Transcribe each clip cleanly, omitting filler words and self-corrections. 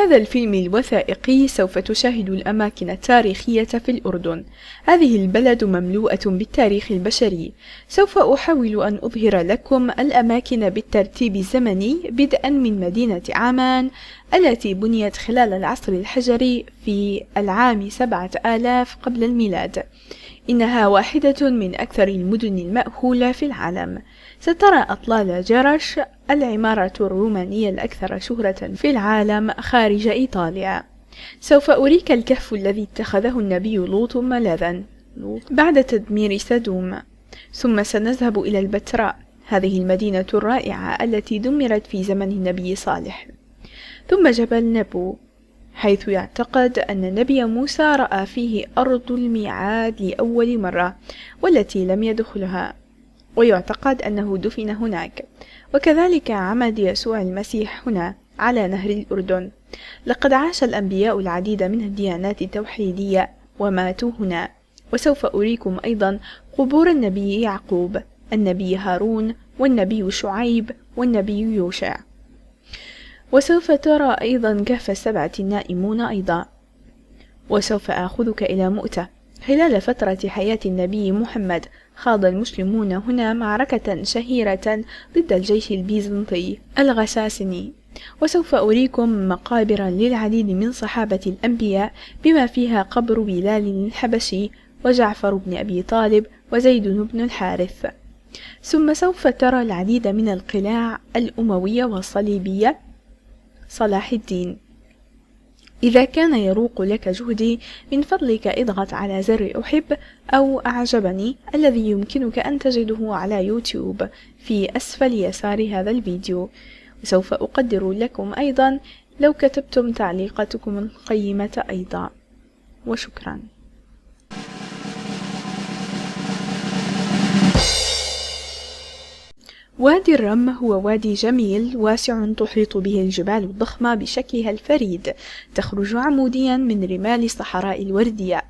هذا الفيلم الوثائقي سوف تشاهد الأماكن التاريخية في الأردن. هذه البلد مملوءة بالتاريخ البشري. سوف أحاول أن أظهر لكم الأماكن بالترتيب الزمني، بدءا من مدينة عمان التي بنيت خلال العصر الحجري في العام 7000 قبل الميلاد. إنها واحدة من أكثر المدن المأهولة في العالم. سترى أطلال جرش، العمارة الرومانية الأكثر شهرة في العالم خارج إيطاليا. سوف أريك الكهف الذي اتخذه النبي لوط ملاذا بعد تدمير سدوم. ثم سنذهب إلى البتراء، هذه المدينة الرائعة التي دمرت في زمن النبي صالح. ثم جبل نبو، حيث يعتقد أن النبي موسى رأى فيه أرض الميعاد لأول مرة والتي لم يدخلها، ويعتقد أنه دفن هناك. وكذلك عمد يسوع المسيح هنا على نهر الأردن. لقد عاش الأنبياء العديد من الديانات التوحيدية وماتوا هنا. وسوف أريكم أيضا قبور النبي يعقوب، النبي هارون، والنبي شعيب، والنبي يوشع. وسوف ترى أيضا كهف 7 النائمون أيضا. وسوف آخذك إلى مؤتة. خلال فترة حياة النبي محمد خاض المسلمون هنا معركة شهيرة ضد الجيش البيزنطي الغساسني. وسوف أريكم مقابر للعديد من صحابة الأنبياء، بما فيها قبر بلال الحبشي، وجعفر بن أبي طالب، وزيد بن الحارث. ثم سوف ترى العديد من القلاع الأموية والصليبية صلاح الدين. إذا كان يروق لك جهدي، من فضلك اضغط على زر أحب أو أعجبني الذي يمكنك أن تجده على يوتيوب في أسفل يسار هذا الفيديو. وسوف أقدر لكم أيضا لو كتبتم تعليقاتكم القيمة أيضا. وشكرا. وادي الرم هو وادي جميل واسع تحيط به الجبال الضخمة بشكلها الفريد، تخرج عموديا من رمال الصحراء الوردية.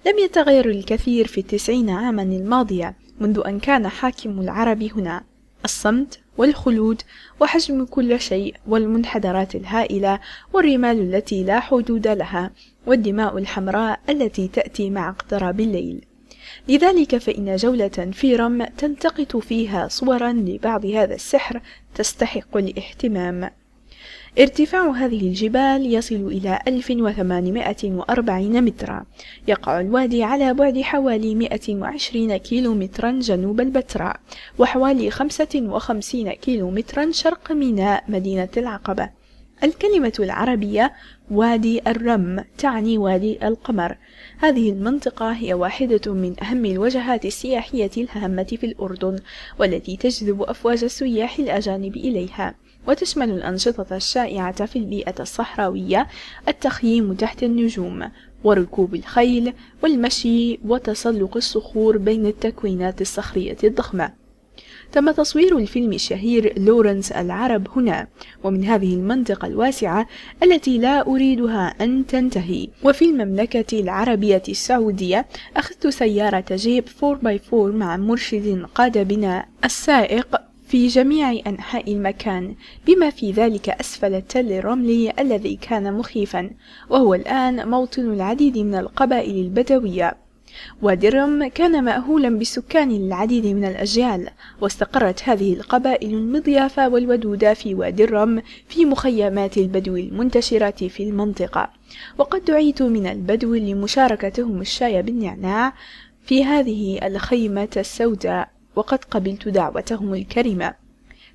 لم يتغير الكثير في 90 عاما الماضية منذ أن كان حاكم العرب هنا. الصمت والخلود وحجم كل شيء، والمنحدرات الهائلة، والرمال التي لا حدود لها، والدماء الحمراء التي تأتي مع اقتراب الليل. لذلك فإن جولة في رم تلتقط فيها صورا لبعض هذا السحر تستحق الاهتمام. ارتفاع هذه الجبال يصل إلى 1840 مترا. يقع الوادي على بعد حوالي 120 كيلومترا جنوب البتراء، وحوالي 55 كيلومترا شرق ميناء مدينة العقبة. الكلمة العربية وادي الرم تعني وادي القمر. هذه المنطقة هي واحدة من أهم الوجهات السياحية الهامة في الأردن، والتي تجذب أفواج السياح الأجانب إليها، وتشمل الأنشطة الشائعة في البيئة الصحراوية: التخييم تحت النجوم، وركوب الخيل، والمشي، وتسلق الصخور بين التكوينات الصخرية الضخمة. تم تصوير الفيلم الشهير لورنس العرب هنا، ومن هذه المنطقة الواسعة التي لا أريدها أن تنتهي. وفي المملكة العربية السعودية أخذت سيارة جيب 4x4 مع مرشد قاد بنا السائق في جميع أنحاء المكان، بما في ذلك أسفل التل الرملي الذي كان مخيفا، وهو الآن موطن العديد من القبائل البدوية. وادي الرم كان مأهولا بالسكان للعديد من الأجيال، واستقرت هذه القبائل المضيافة والودودة في وادي الرم في مخيمات البدو المنتشرة في المنطقة. وقد دعيت من البدو لمشاركتهم الشاي بالنعناع في هذه الخيمة السوداء، وقد قبلت دعوتهم الكريمة.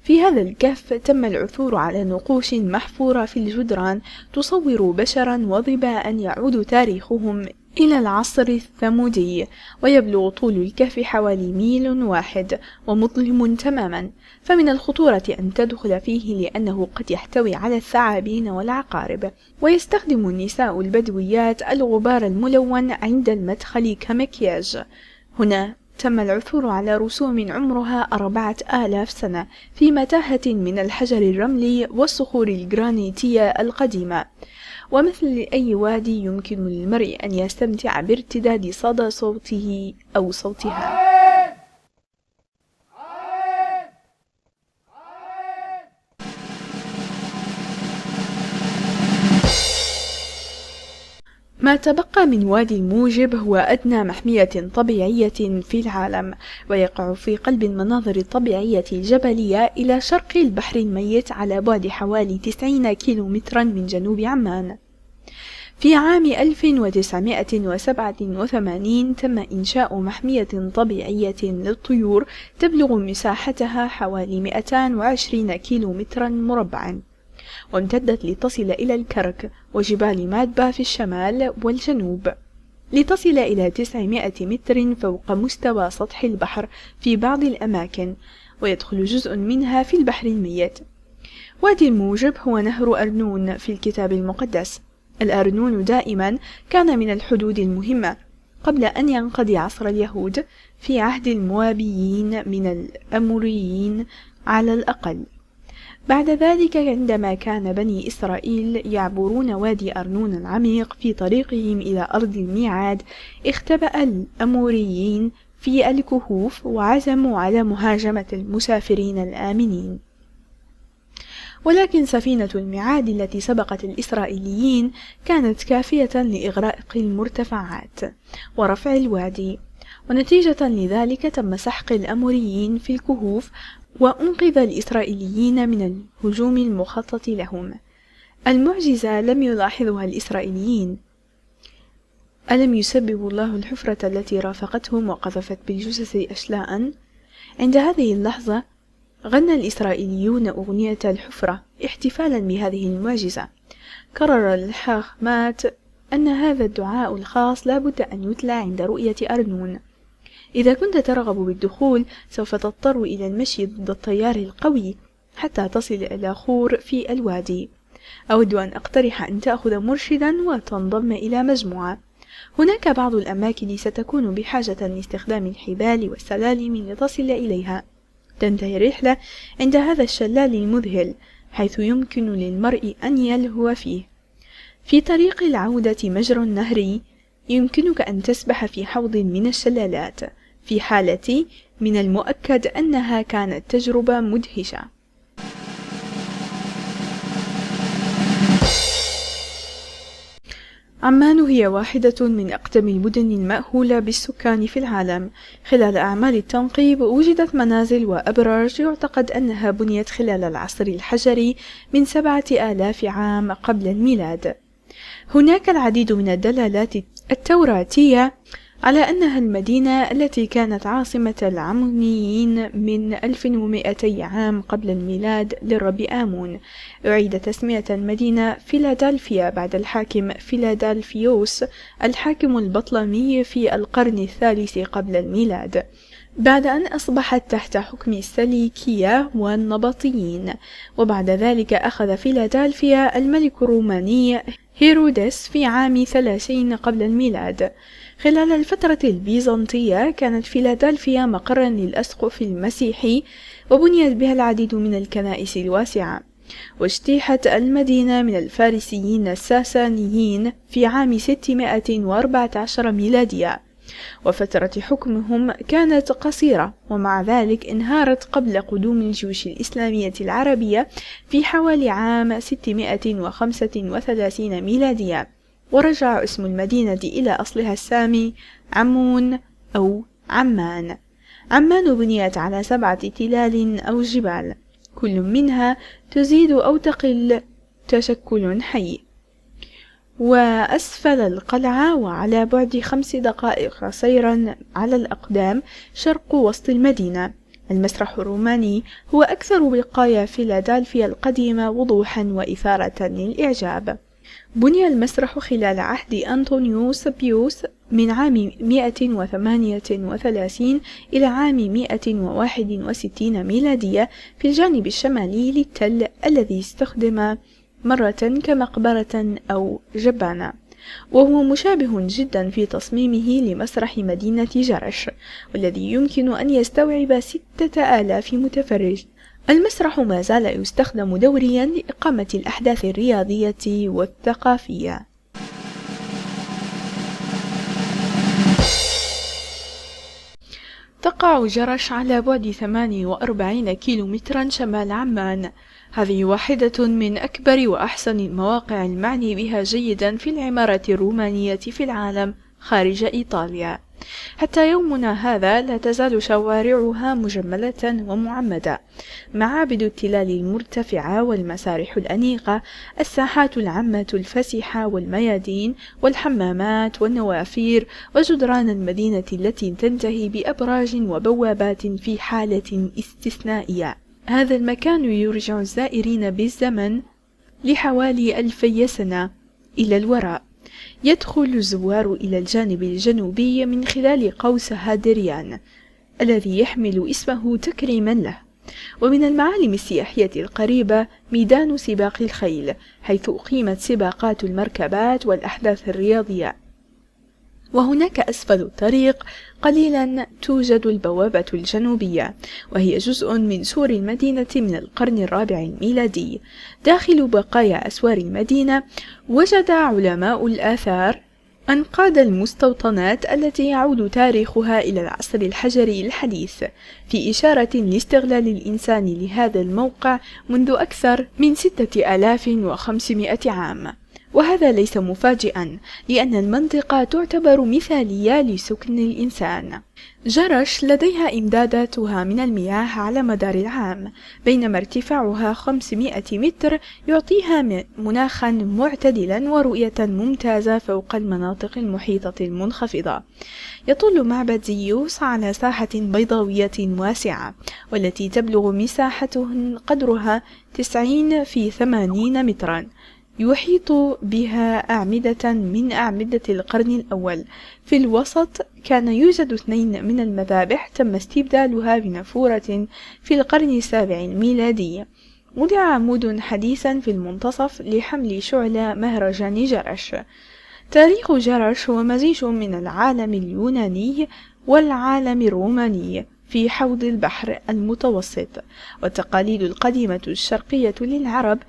في هذا الكهف تم العثور على نقوش محفورة في الجدران تصور بشرا وظباء يعود تاريخهم إلى العصر الثمودي، ويبلغ طول الكهف حوالي 1 ميل ومظلم تماما، فمن الخطورة أن تدخل فيه لأنه قد يحتوي على الثعابين والعقارب. ويستخدم النساء البدويات الغبار الملون عند المدخل كمكياج. هنا تم العثور على رسوم عمرها 4000 سنة في متاهة من الحجر الرملي والصخور الجرانيتية القديمة. ومثل أي وادي يمكن للمرء أن يستمتع بارتداد صدى صوته أو صوتها. ما تبقى من وادي الموجب هو أدنى محمية طبيعية في العالم، ويقع في قلب المناظر الطبيعية الجبلية إلى شرق البحر الميت على بعد حوالي 90 كيلومترا من جنوب عمان. في عام 1987 تم إنشاء محمية طبيعية للطيور تبلغ مساحتها حوالي 220 كيلومترا مربعا، وامتدت لتصل إلى الكرك وجبال مادبا في الشمال والجنوب، لتصل إلى 900 متر فوق مستوى سطح البحر في بعض الأماكن، ويدخل جزء منها في البحر الميت. وادي الموجب هو نهر أرنون في الكتاب المقدس. الأرنون دائما كان من الحدود المهمة قبل أن ينقضي عصر اليهود في عهد الموابيين من الأموريين على الأقل. بعد ذلك عندما كان بني إسرائيل يعبرون وادي أرنون العميق في طريقهم إلى أرض الميعاد، اختبأ الأموريين في الكهوف وعزموا على مهاجمة المسافرين الآمنين. ولكن سفينة الميعاد التي سبقت الإسرائيليين كانت كافية لإغراق المرتفعات ورفع الوادي، ونتيجة لذلك تم سحق الأموريين في الكهوف، وأنقذ الإسرائيليين من الهجوم المخطط لهم. المعجزة لم يلاحظها الإسرائيليين. ألم يسبب الله الحفرة التي رافقتهم وقذفت بالجثث أشلاء؟ عند هذه اللحظة غنى الإسرائيليون أغنية الحفرة احتفالا بهذه المعجزة. كرر الحاخامات أن هذا الدعاء الخاص لا بد أن يتلى عند رؤية أرنون. إذا كنت ترغب بالدخول سوف تضطر إلى المشي ضد التيار القوي حتى تصل إلى خور في الوادي. أود أن أقترح أن تأخذ مرشدا وتنضم إلى مجموعة. هناك بعض الأماكن ستكون بحاجة لاستخدام الحبال والسلالم لتصل إليها. تنتهي الرحلة عند هذا الشلال المذهل حيث يمكن للمرء أن يلهو فيه. في طريق العودة مجرى نهري يمكنك أن تسبح في حوض من الشلالات. في حالتي من المؤكد أنها كانت تجربة مدهشة. عمان هي واحدة من أقدم المدن المأهولة بالسكان في العالم. خلال أعمال التنقيب وجدت منازل وأبراج يعتقد أنها بنيت خلال العصر الحجري من 7000 عام قبل الميلاد. هناك العديد من الدلالات التوراتية على أنها المدينة التي كانت عاصمة العمونيين من 1200 عام قبل الميلاد للرب آمون. أعيد تسمية المدينة فيلادلفيا بعد الحاكم فيلادلفيوس الحاكم البطلمي في القرن الثالث قبل الميلاد، بعد أن أصبحت تحت حكم السليكية والنبطيين. وبعد ذلك أخذ فيلادلفيا الملك الروماني هيرودس في عام 30 قبل الميلاد. خلال الفترة البيزنطية كانت فيلادلفيا مقرا للأسقف المسيحي، وبنيت بها العديد من الكنائس الواسعة. واجتيحت المدينة من الفارسيين الساسانيين في عام 614 ميلادية، وفترة حكمهم كانت قصيرة، ومع ذلك انهارت قبل قدوم الجيوش الإسلامية العربية في حوالي عام 635 ميلادية، ورجع اسم المدينة إلى أصلها السامي عمون أو عمان. عمان بنيت على 7 تلال أو جبال، كل منها تزيد أو تقل تشكل حي. وأسفل القلعة وعلى بعد 5 دقائق سيرا على الأقدام شرق وسط المدينة المسرح الروماني هو أكثر بقايا فيلادلفيا القديمة وضوحا وإثارة للإعجاب. بني المسرح خلال عهد أنطونيوس بيوس من عام 138 إلى عام 161 ميلادية في الجانب الشمالي للتل الذي استخدم مرة كمقبرة أو جبانة، وهو مشابه جدا في تصميمه لمسرح مدينة جرش، والذي يمكن أن يستوعب 6000 متفرج. المسرح ما زال يستخدم دوريا لإقامة الأحداث الرياضية والثقافية. تقع جرش على بعد 48 كيلومترا شمال عمان. هذه واحدة من أكبر وأحسن المواقع المعني بها جيدا في العمارة الرومانية في العالم خارج إيطاليا. حتى يومنا هذا لا تزال شوارعها مجملة ومعمدة، معابد التلال المرتفعة والمسارح الأنيقة، الساحات العامة الفسيحة والميادين والحمامات والنوافير وجدران المدينة التي تنتهي بأبراج وبوابات في حالة استثنائية. هذا المكان يرجع الزائرين بالزمن لحوالي 2000 سنة إلى الوراء. يدخل الزوار إلى الجانب الجنوبي من خلال قوس هادريان الذي يحمل اسمه تكريما له. ومن المعالم السياحية القريبة ميدان سباق الخيل، حيث أقيمت سباقات المركبات والأحداث الرياضية. وهناك أسفل الطريق قليلا توجد البوابة الجنوبية، وهي جزء من سور المدينة من القرن الرابع الميلادي. داخل بقايا أسوار المدينة وجد علماء الآثار أنقاض المستوطنات التي يعود تاريخها إلى العصر الحجري الحديث، في إشارة لاستغلال الإنسان لهذا الموقع منذ أكثر من 6500 عام. وهذا ليس مفاجئا، لأن المنطقة تعتبر مثالية لسكن الإنسان. جرش لديها إمداداتها من المياه على مدار العام، بينما ارتفاعها 500 متر يعطيها مناخا معتدلا ورؤية ممتازة فوق المناطق المحيطة المنخفضة. يطل معبد زيوس على ساحة بيضاوية واسعة، والتي تبلغ مساحته قدرها 90 في 80 مترا. يحيط بها أعمدة من أعمدة القرن الأول. في الوسط كان يوجد 2 من المذابح تم استبدالها بنافورة في القرن السابع الميلادي. وضع عمود حديثا في المنتصف لحمل شعلة مهرجان جرش. تاريخ جرش هو مزيج من العالم اليوناني والعالم الروماني في حوض البحر المتوسط. والتقاليد القديمة الشرقية للعرب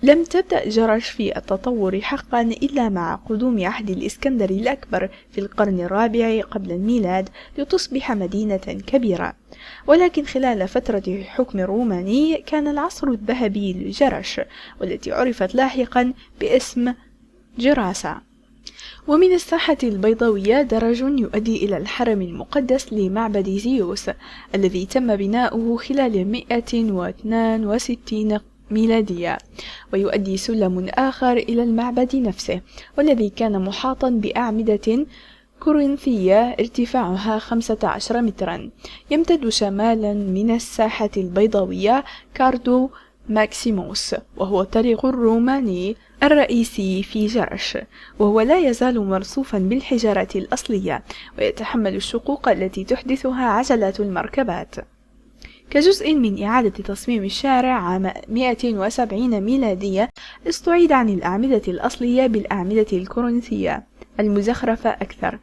لم تبدأ جرش في التطور حقا إلا مع قدوم عهد الإسكندر الأكبر في القرن الرابع قبل الميلاد لتصبح مدينة كبيرة. ولكن خلال فترة حكم الروماني كان العصر الذهبي لجرش، والتي عرفت لاحقا باسم جراسة. ومن الساحة البيضاوية درج يؤدي إلى الحرم المقدس لمعبد زيوس، الذي تم بناؤه خلال 162 ميلادية. ويؤدي سلم آخر إلى المعبد نفسه، والذي كان محاطا بأعمدة كورنثية ارتفاعها 15 مترا. يمتد شمالا من الساحة البيضاوية كاردو ماكسيموس، وهو الطريق الروماني الرئيسي في جرش، وهو لا يزال مرصوفا بالحجارة الأصلية، ويتحمل الشقوق التي تحدثها عجلات المركبات. كجزء من إعادة تصميم الشارع عام 270 ميلادية، استعيد عن الأعمدة الأصلية بالأعمدة الكورنثية المزخرفة أكثر.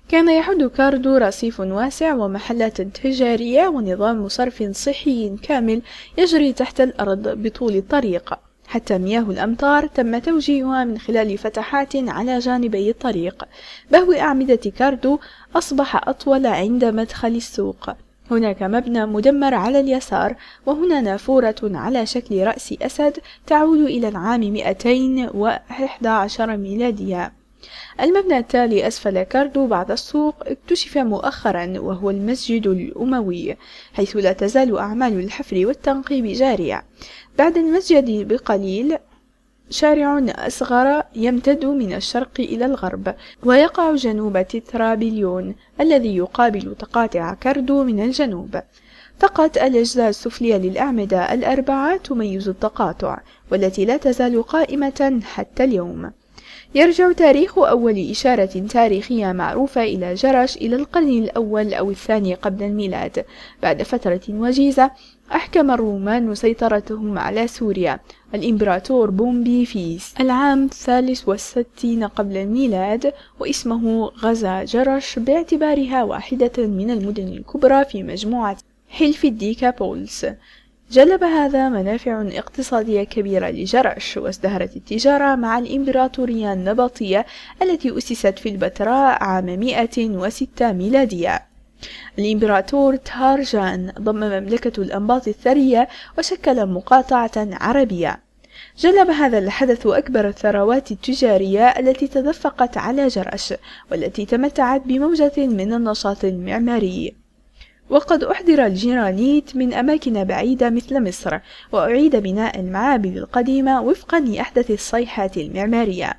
كان يحد كاردو رصيف واسع ومحلات تجارية ونظام صرف صحي كامل يجري تحت الأرض بطول الطريق، حتى مياه الأمطار تم توجيهها من خلال فتحات على جانبي الطريق. بهو أعمدة كاردو أصبح أطول عند مدخل السوق. هناك مبنى مدمر على اليسار، وهنا نافورة على شكل رأس أسد تعود إلى العام 211 ميلادية. المبنى التالي أسفل كاردو بعد السوق اكتشف مؤخرا، وهو المسجد الأموي، حيث لا تزال أعمال الحفر والتنقيب جارية. بعد المسجد بقليل شارع أصغر يمتد من الشرق إلى الغرب، ويقع جنوب تترابليون الذي يقابل تقاطع كاردو من الجنوب. فقط الأجزاء السفلية للأعمدة الأربعة تميز التقاطع، والتي لا تزال قائمة حتى اليوم. يرجع تاريخ أول إشارة تاريخية معروفة إلى جرش إلى القرن الأول أو الثاني قبل الميلاد. بعد فترة وجيزة أحكم الرومان سيطرتهم على سوريا. الإمبراطور بومبيفيس العام 63 قبل الميلاد، واسمه غزا جرش باعتبارها واحدة من المدن الكبرى في مجموعة حلف الديكابولس. جلب هذا منافع اقتصادية كبيرة لجرش، وازدهرت التجارة مع الإمبراطورية النبطية التي أسست في البتراء عام 106 ميلادية. الإمبراطور تهار جان ضم مملكة الأنباط الثرية وشكل مقاطعة عربية. جلب هذا الحدث أكبر الثروات التجارية التي تدفقت على جرش، والتي تمتعت بموجة من النشاط المعماري. وقد أحضر الجرانيت من أماكن بعيدة مثل مصر، وأعيد بناء المعابد القديمة وفقا لأحدث الصيحات المعمارية.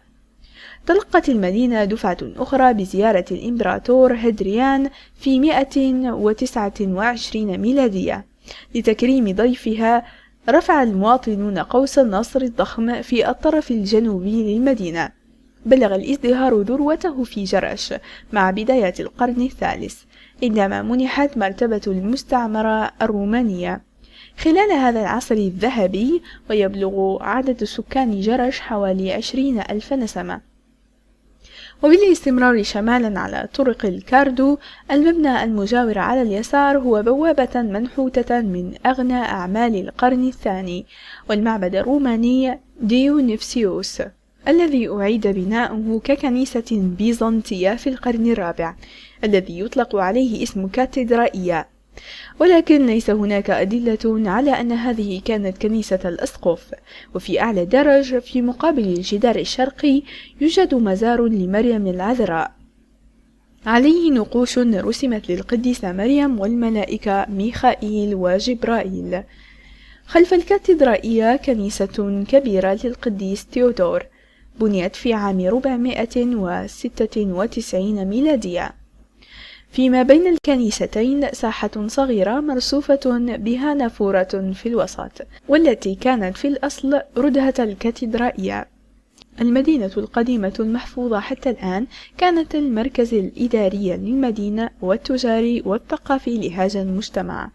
تلقت المدينة دفعة أخرى بزيارة الإمبراطور هدريان في 129 ميلادية. لتكريم ضيفها رفع المواطنون قوس النصر الضخم في الطرف الجنوبي للمدينة. بلغ الازدهار ذروته في جرش مع بداية القرن الثالث، عندما منحت مرتبة المستعمرة الرومانية. خلال هذا العصر الذهبي ويبلغ عدد سكان جرش حوالي 20,000 نسمة. وبالاستمرار شمالا على طرق الكاردو، المبنى المجاور على اليسار هو بوابة منحوتة من أغنى أعمال القرن الثاني، والمعبد الروماني ديونيسيوس الذي أعيد بناؤه ككنيسة بيزنطية في القرن الرابع، الذي يطلق عليه اسم كاتدرائية. ولكن ليس هناك أدلة على أن هذه كانت كنيسة الأسقف. وفي أعلى درج في مقابل الجدار الشرقي يوجد مزار لمريم العذراء، عليه نقوش رسمت للقديسة مريم والملائكة ميخائيل وجبرائيل. خلف الكاتدرائية كنيسة كبيرة للقديس تيودور، بنيت في عام 496 ميلادية. فيما بين الكنيستين ساحة صغيرة مرصوفة بها نافورة في الوسط، والتي كانت في الأصل ردهة الكاتدرائية. المدينة القديمة المحفوظة حتى الآن كانت المركز الإداري للمدينة والتجاري والثقافي لهذا المجتمع،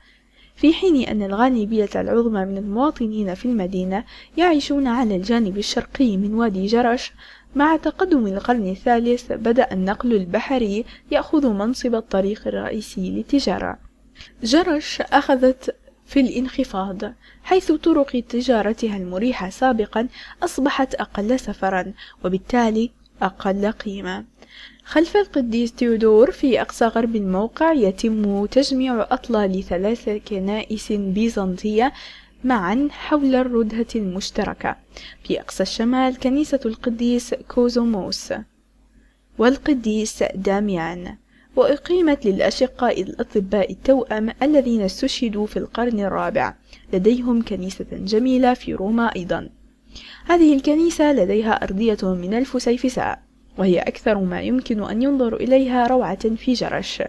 في حين أن الغالبية العظمى من المواطنين في المدينة يعيشون على الجانب الشرقي من وادي جرش. مع تقدم القرن الثالث بدأ النقل البحري يأخذ منصب الطريق الرئيسي للتجارة. جرش أخذت في الانخفاض، حيث طرق تجارتها المريحة سابقا أصبحت أقل سفرا، وبالتالي أقل قيمة. خلف القديس تيودور في أقصى غرب الموقع يتم تجميع أطلال 3 كنائس بيزنطية معا حول الردهة المشتركة. في أقصى الشمال كنيسة القديس كوزوموس والقديس داميان، وأقيمت للأشقاء الأطباء التوأم الذين استشهدوا في القرن الرابع. لديهم كنيسة جميلة في روما أيضا. هذه الكنيسة لديها أرضية من الفسيفساء، وهي أكثر ما يمكن أن ينظر إليها روعة في جرش.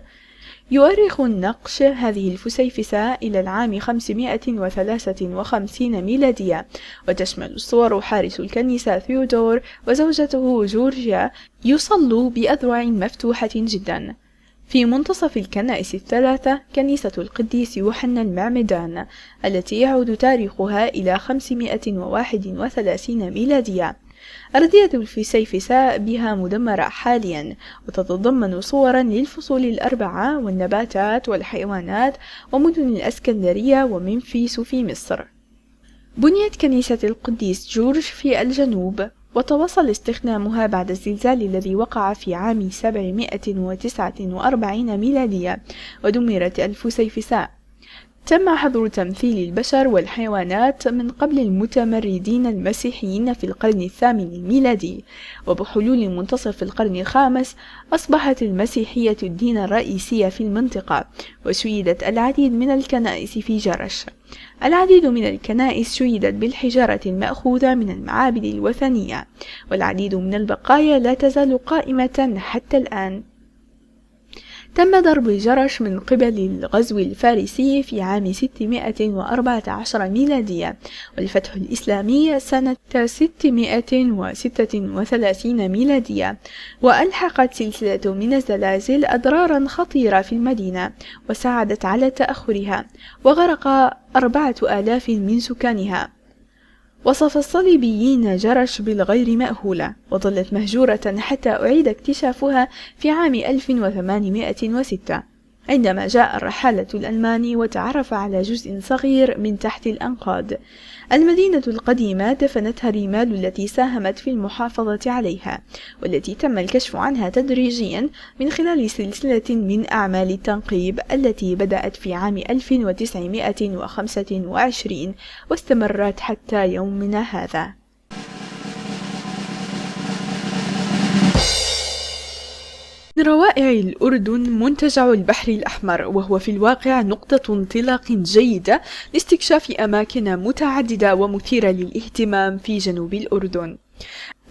يؤرخ النقش هذه الفسيفساء إلى العام 553 ميلادية، وتشمل صور حارس الكنيسة ثيودور وزوجته جورجيا يصلوا بأذرع مفتوحة جدا. في منتصف الكنائس الثلاثة كنيسة القديس يوحنا المعمدان، التي يعود تاريخها إلى 531 ميلادية. أرضية الفسيفساء بها مدمرة حاليا، وتتضمن صورا للفصول ال4 والنباتات والحيوانات ومدن الأسكندرية ومنفيس في مصر. بنيت كنيسة القديس جورج في الجنوب، وتواصل استخدامها بعد الزلزال الذي وقع في عام 749 ميلادية، ودمرت الفسيفساء. تم حظر تمثيل البشر والحيوانات من قبل المتمردين المسيحيين في القرن الثامن الميلادي، وبحلول منتصف القرن الخامس أصبحت المسيحية الدين الرئيسي في المنطقة، وشيدت العديد من الكنائس في جرش. العديد من الكنائس شيدت بالحجارة المأخوذة من المعابد الوثنية، والعديد من البقايا لا تزال قائمة حتى الآن. تم ضرب جرش من قبل الغزو الفارسي في عام 614 ميلادية، والفتح الإسلامي سنة 636 ميلادية، وألحقت سلسلة من الزلازل أضرارا خطيرة في المدينة، وساعدت على تأخرها، وغرق 4000 من سكانها. وصف الصليبيين جرش بالغير مأهولة، وظلت مهجورة حتى أعيد اكتشافها في عام 1806. عندما جاء الرحالة الألماني وتعرف على جزء صغير من تحت الأنقاض. المدينة القديمة دفنتها الرمال التي ساهمت في المحافظة عليها، والتي تم الكشف عنها تدريجيا من خلال سلسلة من أعمال التنقيب التي بدأت في عام 1925 واستمرت حتى يومنا هذا. من روائع الأردن منتجع البحر الأحمر، وهو في الواقع نقطة انطلاق جيدة لاستكشاف أماكن متعددة ومثيرة للاهتمام في جنوب الأردن.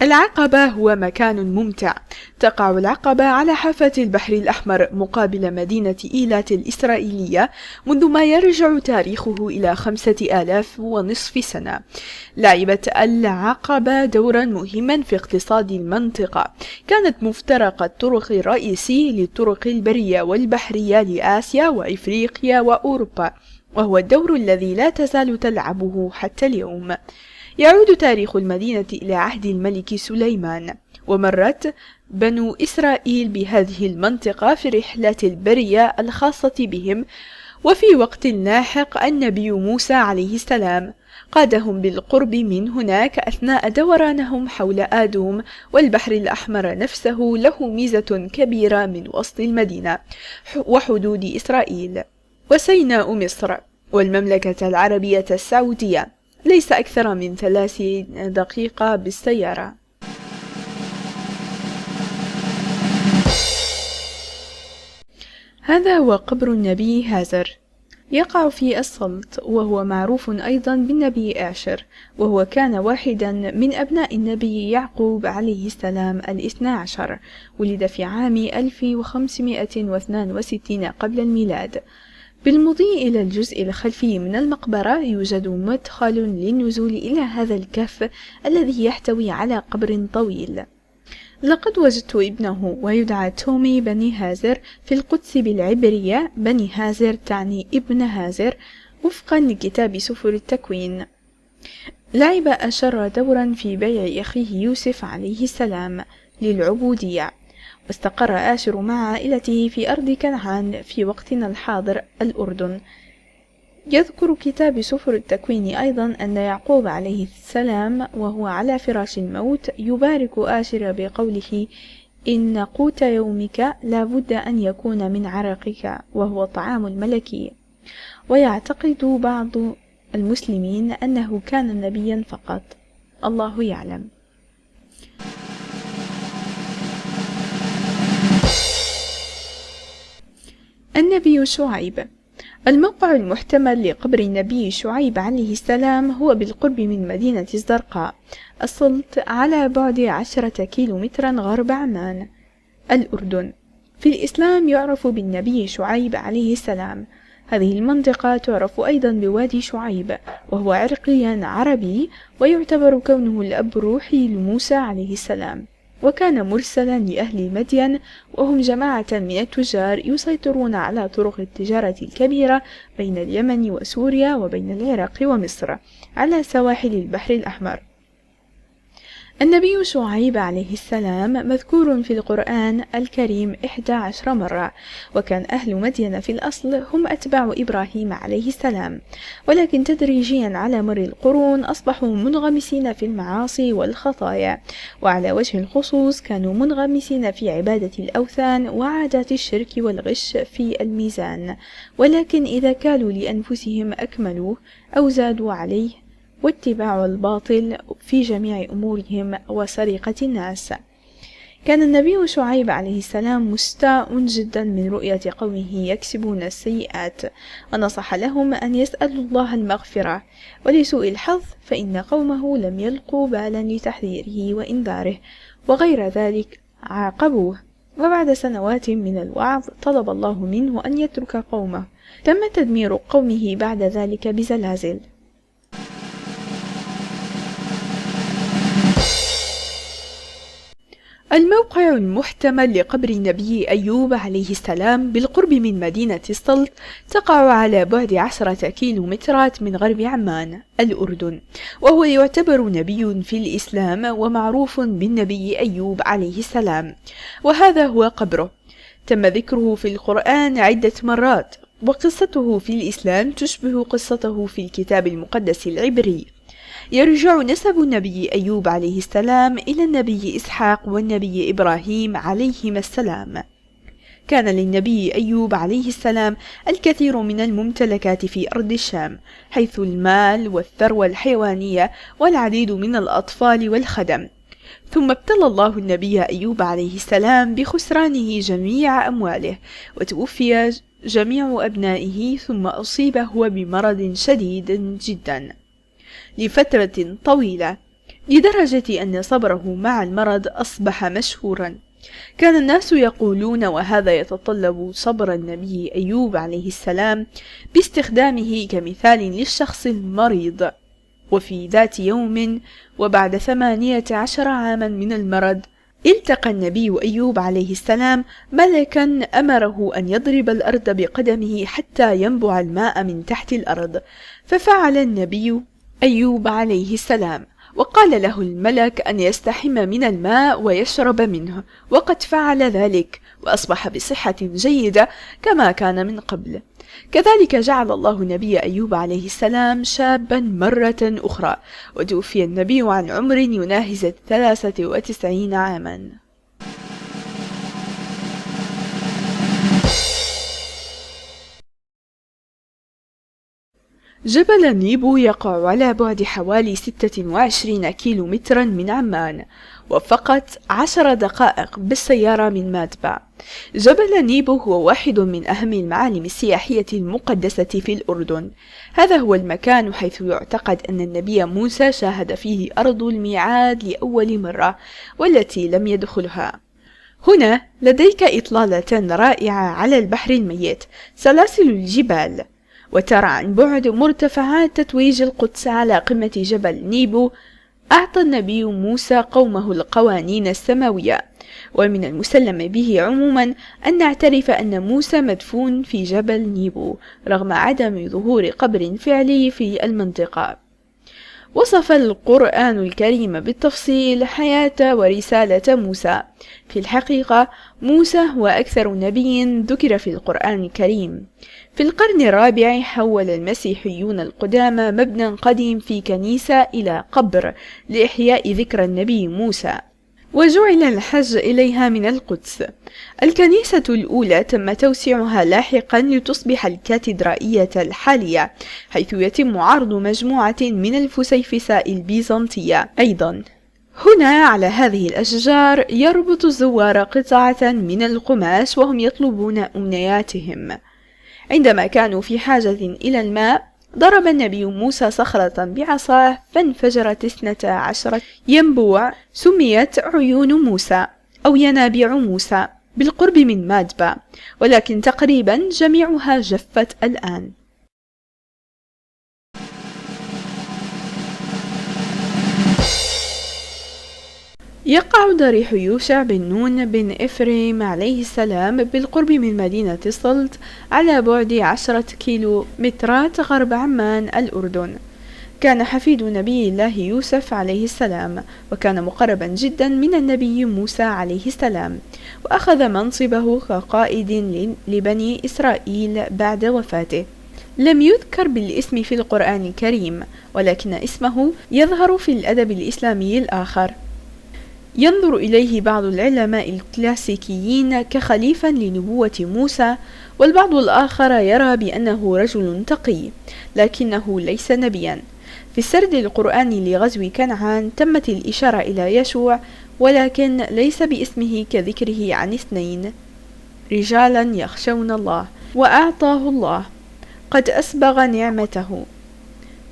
العقبة هو مكان ممتع. تقع العقبة على حافة البحر الأحمر مقابل مدينة إيلات الإسرائيلية منذ ما يرجع تاريخه إلى 5000 سنة. لعبت العقبة دورا مهما في اقتصاد المنطقة. كانت مفترق الطرق الرئيسي للطرق البرية والبحرية لآسيا وإفريقيا وأوروبا، وهو الدور الذي لا تزال تلعبه حتى اليوم. يعود تاريخ المدينة إلى عهد الملك سليمان، ومرت بنو إسرائيل بهذه المنطقة في رحلات البرية الخاصة بهم، وفي وقت لاحق النبي موسى عليه السلام قادهم بالقرب من هناك أثناء دورانهم حول آدوم. والبحر الأحمر نفسه له ميزة كبيرة من وسط المدينة وحدود إسرائيل وسيناء مصر والمملكة العربية السعودية، ليس أكثر من 3 دقيقة بالسيارة. هذا هو قبر النبي هازر، يقع في السلط، وهو معروف أيضا بالنبي آشر، وهو كان واحدا من أبناء النبي يعقوب عليه السلام 12. ولد في عام 1562 قبل الميلاد. بالمضي إلى الجزء الخلفي من المقبرة يوجد مدخل للنزول إلى هذا الكهف الذي يحتوي على قبر طويل. لقد وجدت ابنه ويدعى تومي بني هازر في القدس بالعبرية. بني هازر تعني ابن هازر وفقا لكتاب سفر التكوين. لعب آشر دورا في بيع أخيه يوسف عليه السلام للعبودية، واستقر آشر مع عائلته في أرض كنعان في وقتنا الحاضر الأردن. يذكر كتاب سفر التكوين أيضا أن يعقوب عليه السلام وهو على فراش الموت يبارك آشر بقوله: إن قوت يومك لا بد أن يكون من عرقك، وهو طعام الملكي. ويعتقد بعض المسلمين أنه كان نبيا فقط، الله يعلم. النبي شعيب. الموقع المحتمل لقبر النبي شعيب عليه السلام هو بالقرب من مدينة الزرقاء السلط، على بعد 10 كيلومترا غرب عمان، الأردن. في الإسلام يعرف بالنبي شعيب عليه السلام. هذه المنطقة تعرف أيضا بوادي شعيب، وهو عرقيا عربي، ويعتبر كونه الأب الروحي لموسى عليه السلام. وكان مرسلا لأهل مدين، وهم جماعة من التجار يسيطرون على طرق التجارة الكبيرة بين اليمن وسوريا وبين العراق ومصر على سواحل البحر الأحمر. النبي شعيب عليه السلام مذكور في القرآن الكريم 11 مرة، وكان أهل مدين في الأصل هم أتباع إبراهيم عليه السلام، ولكن تدريجيا على مر القرون أصبحوا منغمسين في المعاصي والخطايا، وعلى وجه الخصوص كانوا منغمسين في عبادة الأوثان وعادات الشرك والغش في الميزان، ولكن إذا كالوا لأنفسهم أكملوه أو زادوا عليه، واتباع الباطل في جميع أمورهم وسرقة الناس. كان النبي شعيب عليه السلام مستاء جدا من رؤية قومه يكسبون السيئات، ونصح لهم أن يسألوا الله المغفرة، ولسوء الحظ فإن قومه لم يلقوا بالا لتحذيره وإنذاره، وغير ذلك عاقبوه. وبعد سنوات من الوعظ طلب الله منه أن يترك قومه. تم تدمير قومه بعد ذلك بزلازل. الموقع المحتمل لقبر النبي أيوب عليه السلام بالقرب من مدينة السلط، تقع على بعد 10 كيلومترات من غرب عمان، الأردن، وهو يعتبر نبي في الإسلام ومعروف بالنبي أيوب عليه السلام، وهذا هو قبره. تم ذكره في القرآن عدة مرات، وقصته في الإسلام تشبه قصته في الكتاب المقدس العبري. يرجع نسب النبي أيوب عليه السلام إلى النبي إسحاق والنبي إبراهيم عليهما السلام. كان للنبي أيوب عليه السلام الكثير من الممتلكات في أرض الشام، حيث المال والثروة الحيوانية والعديد من الأطفال والخدم. ثم ابتلى الله النبي أيوب عليه السلام بخسرانه جميع أمواله، وتوفي جميع أبنائه، ثم أصيب هو بمرض شديد جدا لفترة طويلة، لدرجة أن صبره مع المرض أصبح مشهورا. كان الناس يقولون وهذا يتطلب صبر النبي أيوب عليه السلام باستخدامه كمثال للشخص المريض. وفي ذات يوم وبعد 18 عاما من المرض، التقى النبي أيوب عليه السلام ملكا أمره أن يضرب الأرض بقدمه حتى ينبع الماء من تحت الأرض، ففعل النبي أيوب عليه السلام، وقال له الملك أن يستحم من الماء ويشرب منه، وقد فعل ذلك وأصبح بصحة جيدة كما كان من قبل. كذلك جعل الله النبي أيوب عليه السلام شابا مرة أخرى، وتوفي النبي عن عمر يناهز 93 عاما. جبل نيبو يقع على بعد حوالي 26 كيلومترا من عمان، وفقط 10 دقائق بالسيارة من مادبا. جبل نيبو هو واحد من أهم المعالم السياحية المقدسة في الأردن. هذا هو المكان حيث يعتقد أن النبي موسى شاهد فيه أرض الميعاد لأول مرة، والتي لم يدخلها. هنا لديك إطلالة رائعة على البحر الميت، سلاسل الجبال، وترى عن بعد مرتفعات تتويج القدس. على قمة جبل نيبو أعطى النبي موسى قومه القوانين السماوية، ومن المسلم به عموما أن نعترف أن موسى مدفون في جبل نيبو رغم عدم ظهور قبر فعلي في المنطقة. وصف القرآن الكريم بالتفصيل حياة ورسالة موسى. في الحقيقة موسى هو أكثر نبي ذكر في القرآن الكريم. في القرن الرابع حول المسيحيون القدامى مبنى قديم في كنيسة إلى قبر لإحياء ذكرى النبي موسى، وجعل الحج إليها من القدس. الكنيسة الأولى تم توسيعها لاحقا لتصبح الكاتدرائية الحالية، حيث يتم عرض مجموعة من الفسيفساء البيزنطية أيضا. هنا على هذه الأشجار يربط الزوار قطعة من القماش وهم يطلبون أمنياتهم. عندما كانوا في حاجة إلى الماء، ضرب النبي موسى صخرة بعصاه فانفجرت 12 ينبوع سميت عيون موسى أو ينابيع موسى بالقرب من مادبا، ولكن تقريبا جميعها جفت الآن. يقع ضريح يوشع بن نون بن إفريم عليه السلام بالقرب من مدينة سلط على بعد 10 كيلومترات غرب عمان الأردن. كان حفيد نبي الله يوسف عليه السلام، وكان مقربا جدا من النبي موسى عليه السلام، وأخذ منصبه كقائد لبني إسرائيل بعد وفاته. لم يذكر بالاسم في القرآن الكريم، ولكن اسمه يظهر في الأدب الإسلامي الآخر. ينظر إليه بعض العلماء الكلاسيكيين كخليفا لنبوة موسى، والبعض الآخر يرى بأنه رجل تقي، لكنه ليس نبيا. في السرد القرآني لغزو كنعان تمت الإشارة إلى يشوع، ولكن ليس باسمه كذكره عن 2 رجالا يخشون الله، وأعطاه الله قد أسبغ نعمته.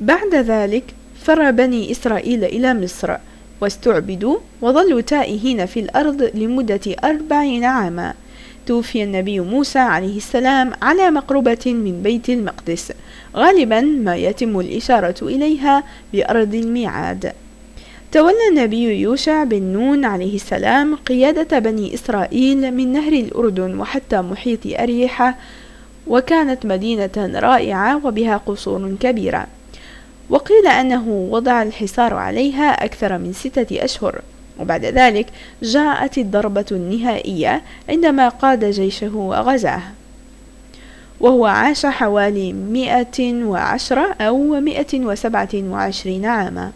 بعد ذلك فر بني إسرائيل إلى مصر واستعبدوا وظلوا تائهين في الأرض لمدة 40 عاما. توفي النبي موسى عليه السلام على مقربة من بيت المقدس، غالبا ما يتم الإشارة إليها بأرض الميعاد. تولى النبي يوشع بن نون عليه السلام قيادة بني إسرائيل من نهر الأردن وحتى محيط أريحة، وكانت مدينة رائعة وبها قصور كبيرة، وقيل أنه وضع الحصار عليها أكثر من 6 أشهر. وبعد ذلك جاءت الضربة النهائية عندما قاد جيشه وغزاه، وهو عاش حوالي 110 أو 127 عاما.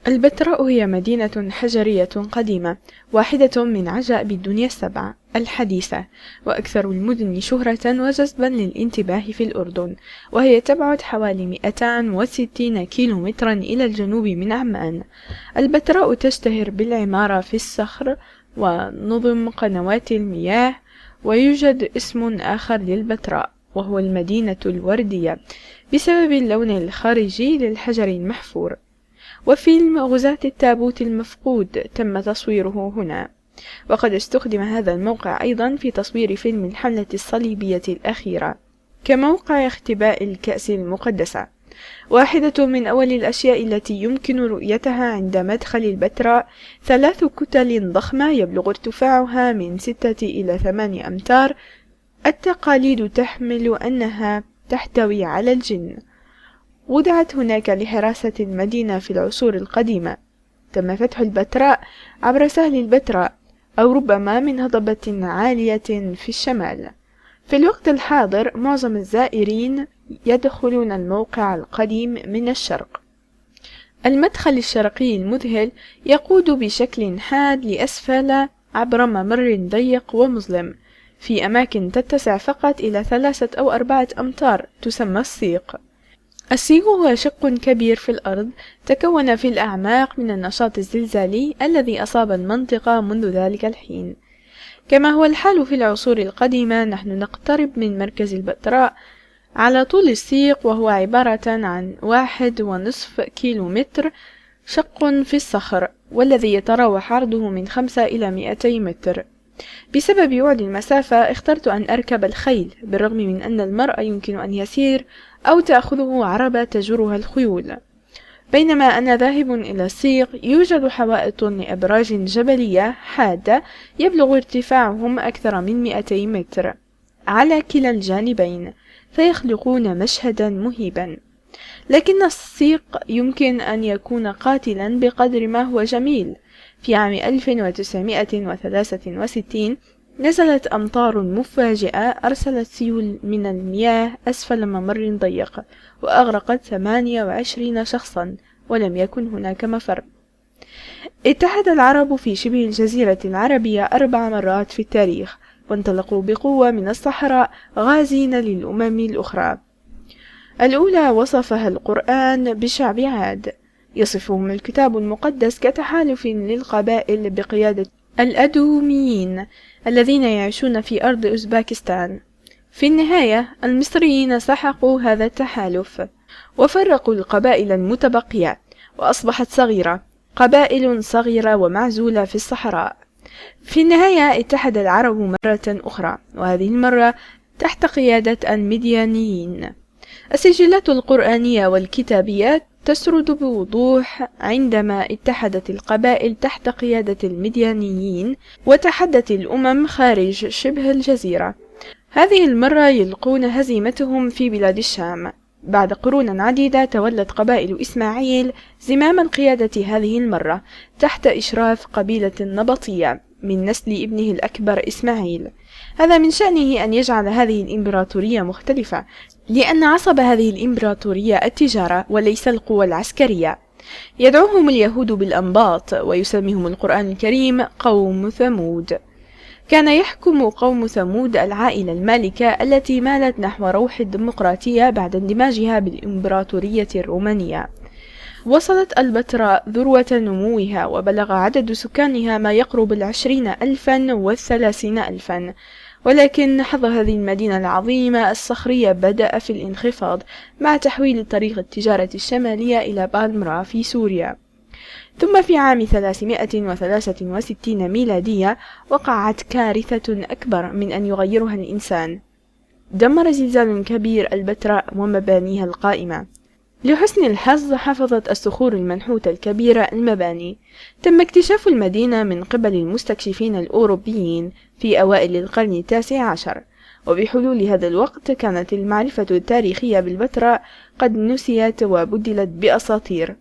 البتراء هي مدينة حجرية قديمة، واحدة من عجائب الدنيا السبع الحديثة، وأكثر المدن شهرة وجذبا للانتباه في الأردن، وهي تبعد حوالي 260 كيلومترا إلى الجنوب من عمان. البتراء تشتهر بالعمارة في الصخر ونظم قنوات المياه، ويوجد اسم آخر للبتراء وهو المدينة الوردية بسبب اللون الخارجي للحجر المحفور. وفيلم غزاة التابوت المفقود تم تصويره هنا، وقد استخدم هذا الموقع أيضا في تصوير فيلم الحملة الصليبية الأخيرة كموقع اختباء الكأس المقدسة. واحدة من أول الأشياء التي يمكن رؤيتها عند مدخل البتراء 3 كتل ضخمة يبلغ ارتفاعها من 6 إلى 8 أمتار. التقاليد تحمل أنها تحتوي على الجن. وضعت هناك لحراسة المدينة في العصور القديمة. تم فتح البتراء عبر سهل البتراء أو ربما من هضبة عالية في الشمال. في الوقت الحاضر معظم الزائرين يدخلون الموقع القديم من الشرق. المدخل الشرقي المذهل يقود بشكل حاد لأسفل عبر ممر ضيق ومظلم في أماكن تتسع فقط إلى 3 أو 4 أمتار تسمى السيق. السيق هو شق كبير في الأرض تكون في الأعماق من النشاط الزلزالي الذي أصاب المنطقة منذ ذلك الحين. كما هو الحال في العصور القديمة، نحن نقترب من مركز البتراء على طول السيق، وهو عبارة عن 1.5 كيلومتر شق في الصخر، والذي يتراوح عرضه من 5 إلى 200 متر. بسبب بعد المسافة اخترت أن أركب الخيل، بالرغم من أن المرء يمكن أن يسير أو تأخذه عربة تجرها الخيول. بينما أنا ذاهب إلى السيق يوجد حوائط لأبراج جبلية حادة يبلغ ارتفاعهم أكثر من 200 متر على كلا الجانبين، فيخلقون مشهدا مهيبا. لكن السيق يمكن أن يكون قاتلا بقدر ما هو جميل. في عام 1963 نزلت أمطار مفاجئة أرسلت سيول من المياه أسفل ممر ضيق وأغرقت 28 شخصا، ولم يكن هناك مفر. اتحد العرب في شبه الجزيرة العربية 4 مرات في التاريخ، وانطلقوا بقوة من الصحراء غازين للأمم الأخرى. الأولى وصفها القرآن بشعب عاد، يصفهم الكتاب المقدس كتحالف للقبائل بقيادة الأدوميين الذين يعيشون في أرض أوزباكستان. في النهاية المصريين سحقوا هذا التحالف وفرقوا القبائل المتبقية، وأصبحت صغيرة، قبائل صغيرة ومعزولة في الصحراء. في النهاية اتحد العرب مرة أخرى، وهذه المرة تحت قيادة المديانيين. السجلات القرآنية والكتابيات تسرد بوضوح عندما اتحدت القبائل تحت قيادة المديانيين وتحدت الأمم خارج شبه الجزيرة. هذه المرة يلقون هزيمتهم في بلاد الشام. بعد قرون عديدة تولت قبائل إسماعيل زمام القيادة هذه المرة تحت إشراف قبيلة النبطية من نسل ابنه الأكبر إسماعيل. هذا من شأنه أن يجعل هذه الإمبراطورية مختلفة، لأن عصب هذه الإمبراطورية التجارة وليس القوى العسكرية. يدعوهم اليهود بالأنباط، ويسميهم القرآن الكريم قوم ثمود. كان يحكم قوم ثمود العائلة المالكة التي مالت نحو روح الديمقراطية بعد اندماجها بالإمبراطورية الرومانية. وصلت البتراء ذروة نموها، وبلغ عدد سكانها ما يقرب 20,000 و30,000. ولكن حظ هذه المدينة العظيمة الصخرية بدأ في الانخفاض مع تحويل طريق التجارة الشمالية إلى بالمرا في سوريا. ثم في عام 363 ميلادية وقعت كارثة أكبر من أن يغيرها الإنسان. دمر زلزال كبير البتراء ومبانيها القائمة. لحسن الحظ حفظت الصخور المنحوتة الكبيرة المباني. تم اكتشاف المدينة من قبل المستكشفين الأوروبيين في أوائل القرن 19، وبحلول هذا الوقت كانت المعرفة التاريخية بالبتراء قد نسيت وبدلت بأساطير.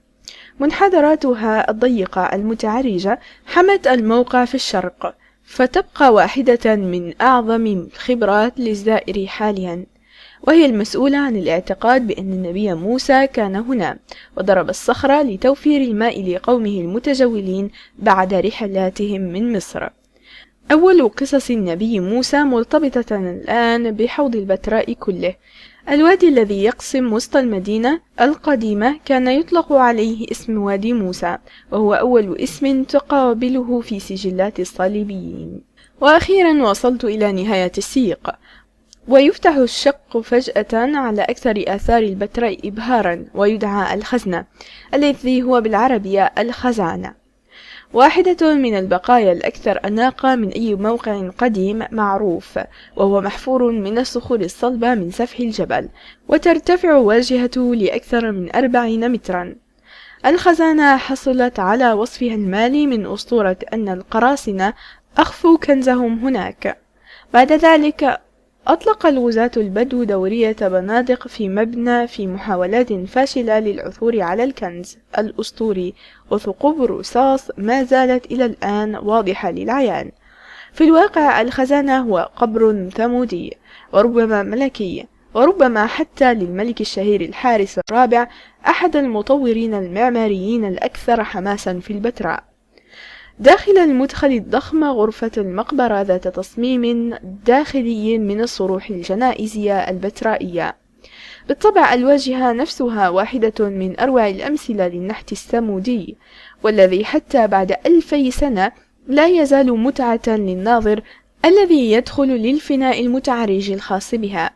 منحدراتها الضيقة المتعرجة حمت الموقع في الشرق، فتبقى واحدة من أعظم الخبرات للزائر حاليا، وهي المسؤولة عن الاعتقاد بأن النبي موسى كان هنا وضرب الصخرة لتوفير الماء لقومه المتجولين بعد رحلاتهم من مصر. أول قصص النبي موسى مرتبطة الآن بحوض البتراء كله. الوادي الذي يقسم وسط المدينة القديمة كان يطلق عليه اسم وادي موسى، وهو أول اسم تقابله في سجلات الصليبيين. وأخيرا وصلت إلى نهاية السيق، ويفتح الشق فجأة على أكثر آثار البتراء إبهارا، ويدعى الخزنة الذي هو بالعربية الخزانة، واحدة من البقايا الأكثر أناقة من أي موقع قديم معروف، وهو محفور من الصخور الصلبة من سفح الجبل، وترتفع واجهته لأكثر من 40 مترا. الخزانة حصلت على وصفها المالي من أسطورة أن القراصنة أخفوا كنزهم هناك. بعد ذلك أطلق الغزاة البدو دورية بنادق في مبنى في محاولات فاشلة للعثور على الكنز الأسطوري، وثقوب الرصاص ما زالت إلى الآن واضحة للعيان. في الواقع الخزانة هو قبر ثمودي، وربما ملكي، وربما حتى للملك الشهير الحارس الرابع، أحد المطورين المعماريين الأكثر حماسا في البتراء. داخل المدخل الضخم غرفة المقبرة ذات تصميم داخلي من الصروح الجنائزية البترائية. بالطبع الواجهة نفسها واحدة من أروع الأمثلة للنحت الثمودي، والذي حتى بعد 2000 سنة لا يزال متعة للناظر الذي يدخل للفناء المتعرج الخاص بها.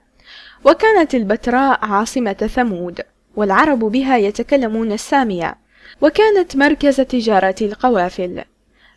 وكانت البتراء عاصمة ثمود، والعرب بها يتكلمون السامية، وكانت مركز تجارة القوافل.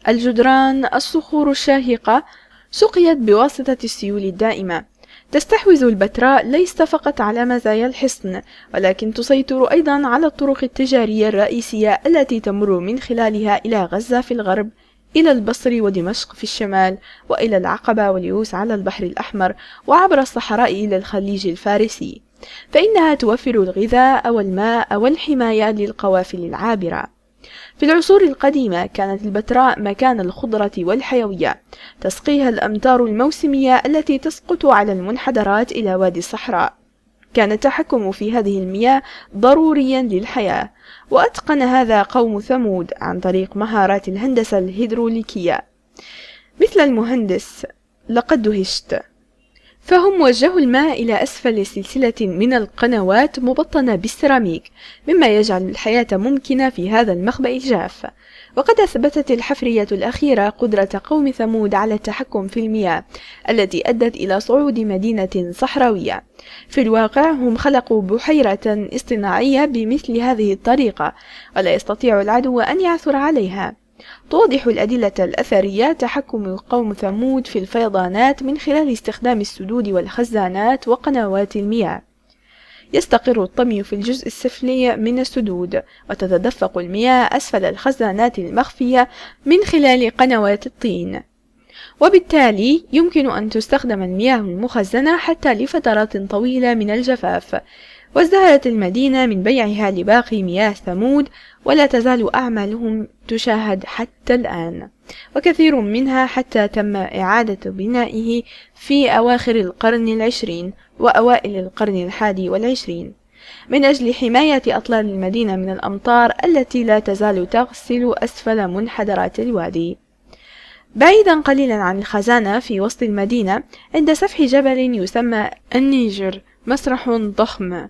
الجدران الصخور الشاهقة سقيت بواسطة السيول الدائمة. تستحوذ البتراء ليس فقط على مزايا الحصن، ولكن تسيطر أيضا على الطرق التجارية الرئيسية التي تمر من خلالها إلى غزة في الغرب، إلى البصر ودمشق في الشمال، وإلى العقبة واليوس على البحر الأحمر، وعبر الصحراء إلى الخليج الفارسي، فإنها توفر الغذاء والماء والحماية للقوافل العابرة. في العصور القديمة كانت البتراء مكان الخضرة والحيوية، تسقيها الأمطار الموسمية التي تسقط على المنحدرات إلى وادي الصحراء. كان التحكم في هذه المياه ضروريا للحياة، وأتقن هذا قوم ثمود عن طريق مهارات الهندسة الهيدروليكية. مثل المهندس لقد دهشت، فهم وجهوا الماء إلى أسفل سلسلة من القنوات مبطنة بالسيراميك، مما يجعل الحياة ممكنة في هذا المخبأ الجاف. وقد أثبتت الحفرية الأخيرة قدرة قوم ثمود على التحكم في المياه التي أدت إلى صعود مدينة صحراوية. في الواقع هم خلقوا بحيرة اصطناعية بمثل هذه الطريقة، ولا يستطيع العدو أن يعثر عليها. توضح الأدلة الأثرية تحكم قوم ثمود في الفيضانات من خلال استخدام السدود والخزانات وقنوات المياه. يستقر الطمي في الجزء السفلي من السدود، وتتدفق المياه أسفل الخزانات المخفية من خلال قنوات الطين، وبالتالي يمكن أن تستخدم المياه المخزنة حتى لفترات طويلة من الجفاف. وازدهرت المدينة من بيعها لباقي مياه ثمود، ولا تزال أعمالهم تشاهد حتى الآن، وكثير منها حتى تم إعادة بنائه في أواخر القرن العشرين وأوائل القرن ال21 من أجل حماية أطلال المدينة من الأمطار التي لا تزال تغسل أسفل منحدرات الوادي. بعيدا قليلا عن الخزانة في وسط المدينة، عند سفح جبل يسمى النيجر، مسرح ضخم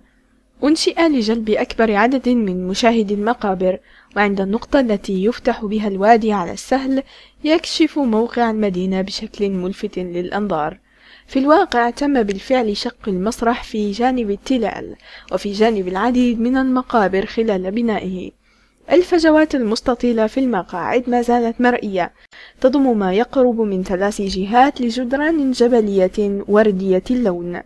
أنشئ لجلب أكبر عدد من مشاهدي المقابر، وعند النقطة التي يفتح بها الوادي على السهل يكشف موقع المدينة بشكل ملفت للأنظار. في الواقع تم بالفعل شق المسرح في جانب التلال وفي جانب العديد من المقابر خلال بنائه. الفجوات المستطيلة في المقاعد ما زالت مرئية، تضم ما يقرب من 3 جهات لجدران جبلية وردية اللون،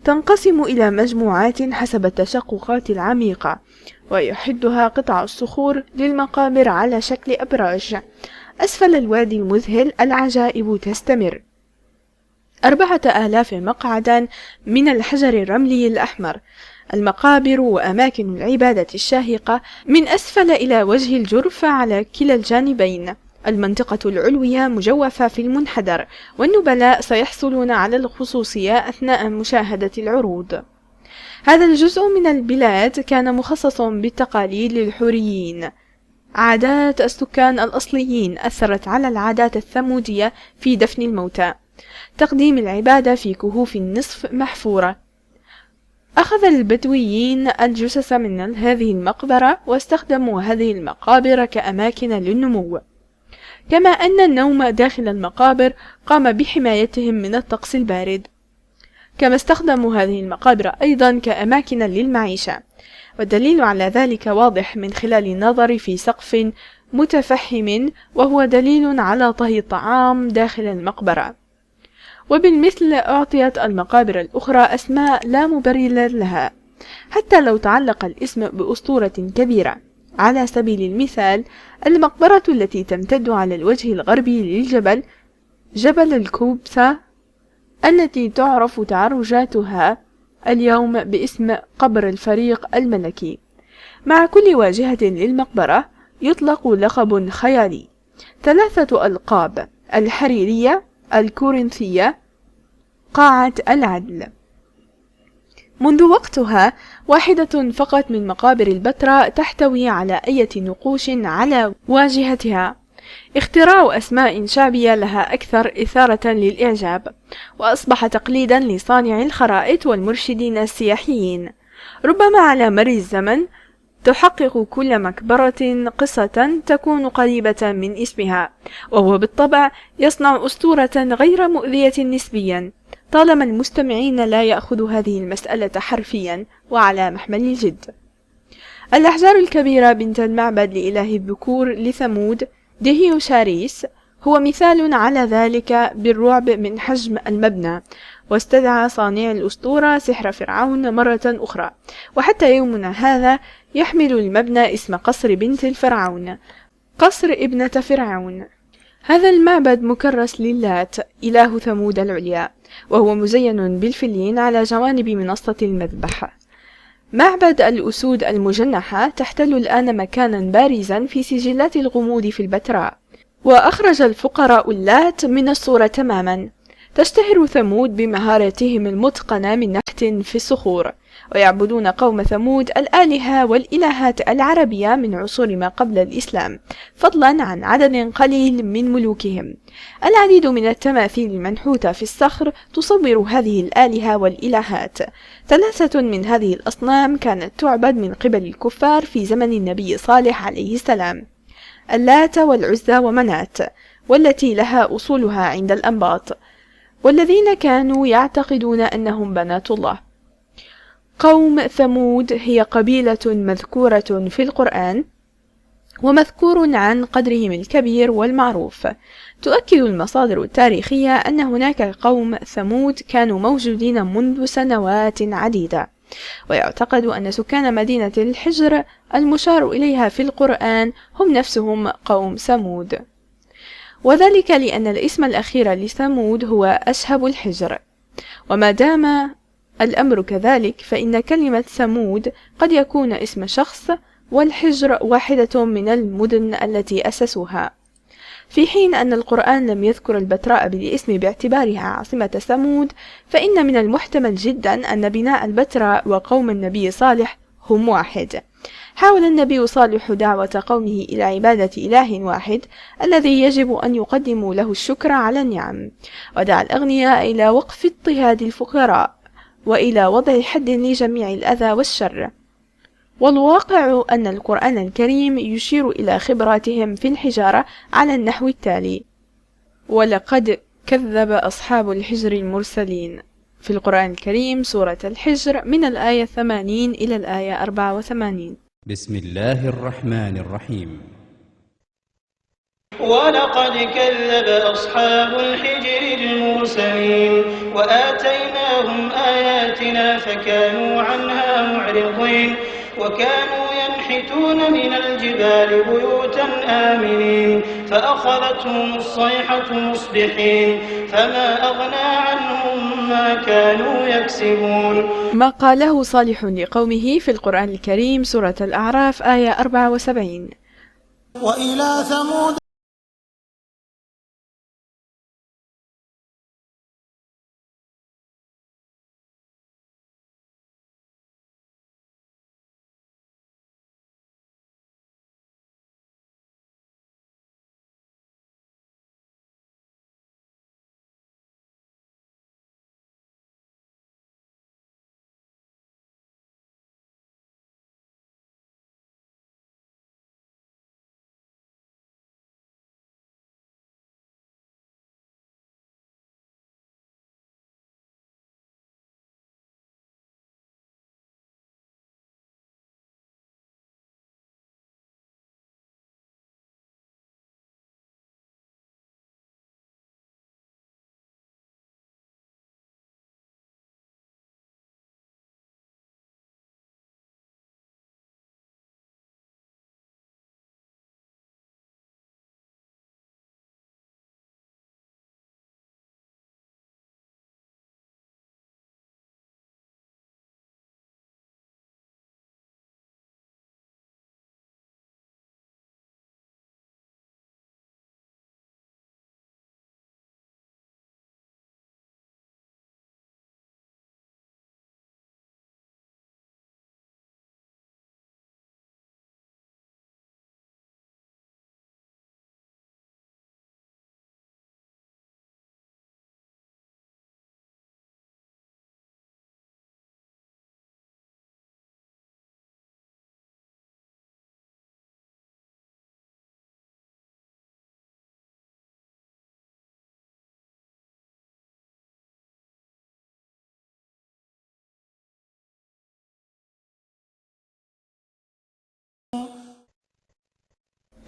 تنقسم إلى مجموعات حسب التشققات العميقة، ويحدها قطع الصخور للمقابر على شكل أبراج. أسفل الوادي المذهل العجائب تستمر، 4000 مقعدا من الحجر الرملي الأحمر، المقابر وأماكن العبادة الشاهقة من أسفل إلى وجه الجرف على كلا الجانبين. المنطقة العلوية مجوفة في المنحدر، والنبلاء سيحصلون على الخصوصية أثناء مشاهدة العروض. هذا الجزء من البلاد كان مخصص بالتقاليد للحوريين. عادات السكان الأصليين أثرت على العادات الثمودية في دفن الموتى، تقديم العبادة في كهوف النصف محفورة. أخذ البدويين الجثث من هذه المقبرة واستخدموا هذه المقابر كأماكن للنمو، كما أن النوم داخل المقابر قام بحمايتهم من الطقس البارد. كما استخدموا هذه المقابر أيضا كأماكن للمعيشة، والدليل على ذلك واضح من خلال النظر في سقف متفحم، وهو دليل على طهي الطعام داخل المقبرة. وبالمثل أعطيت المقابر الأخرى أسماء لا مبرر لها، حتى لو تعلق الاسم بأسطورة كبيرة. على سبيل المثال، المقبرة التي تمتد على الوجه الغربي للجبل، جبل الكوبسة، التي تعرف تعرجاتها اليوم باسم قبر الفريق الملكي. مع كل واجهة للمقبرة يطلق لقب خيالي، 3 ألقاب: الحريرية، الكورنثية، قاعة العدل. منذ وقتها واحدة فقط من مقابر البتراء تحتوي على أي نقوش على واجهتها. اختراع أسماء شعبية لها أكثر إثارة للإعجاب، وأصبح تقليدا لصانع الخرائط والمرشدين السياحيين. ربما على مر الزمن تحقق كل مقبرة قصة تكون قريبة من اسمها، وهو بالطبع يصنع أسطورة غير مؤذية نسبيا، طالما المستمعين لا يأخذوا هذه المسألة حرفيا وعلى محمل الجد. الأحجار الكبيرة بنت المعبد لإله الذكور لثمود دهيوشاريس هو مثال على ذلك بالرعب من حجم المبنى، واستدعى صانع الأسطورة سحر فرعون مرة أخرى، وحتى يومنا هذا يحمل المبنى اسم قصر بنت الفرعون، قصر ابنة فرعون. هذا المعبد مكرس للات إله ثمود العليا، وهو مزين بالفلين على جوانب منصة المذبح. معبد الأسود المجنحة تحتل الآن مكانا بارزا في سجلات الغموض في البتراء، وأخرج الفقراء اللات من الصورة تماما. تشتهر ثمود بمهاراتهم المتقنة من نحت في الصخور، ويعبدون قوم ثمود الآلهة والإلهات العربية من عصور ما قبل الإسلام، فضلا عن عدد قليل من ملوكهم. العديد من التماثيل المنحوتة في الصخر تصور هذه الآلهة والإلهات. 3 من هذه الأصنام كانت تعبد من قبل الكفار في زمن النبي صالح عليه السلام: اللات والعزى ومنات، والتي لها أصولها عند الأنباط، والذين كانوا يعتقدون أنهم بنات الله. قوم ثمود هي قبيلة مذكورة في القرآن، ومذكور عن قدرهم الكبير والمعروف. تؤكد المصادر التاريخية أن هناك قوم ثمود كانوا موجودين منذ سنوات عديدة، ويعتقد أن سكان مدينة الحجر المشار إليها في القرآن هم نفسهم قوم ثمود، وذلك لأن الاسم الأخير لثمود هو أشهب الحجر. وما دام الأمر كذلك، فإن كلمة ثمود قد يكون اسم شخص، والحجر واحدة من المدن التي أسسوها. في حين أن القرآن لم يذكر البتراء بالاسم باعتبارها عاصمة ثمود، فإن من المحتمل جدا أن بناء البتراء وقوم النبي صالح هم واحد. حاول النبي صالح دعوة قومه إلى عبادة إله واحد الذي يجب أن يقدموا له الشكر على النعم، ودعا الأغنياء إلى وقف اضطهاد الفقراء وإلى وضع حد لجميع الأذى والشر. والواقع أن القرآن الكريم يشير إلى خبراتهم في الحجارة على النحو التالي: ولقد كذب أصحاب الحجر المرسلين، في القرآن الكريم سورة الحجر من الآية 80 إلى الآية 84. بسم الله الرحمن الرحيم. ولقد كذب أصحاب الحجر المرسلين وآتيناهم آياتنا فكانوا عنها معرضين وكانوا ينحتون من الجبال بيوتا آمنين فأخذتهم الصيحة مصبحين فما أغنى عنهم ما كانوا يكسبون. ما قاله صالح لقومه في القرآن الكريم سورة الأعراف آية 74. وإلى ثمود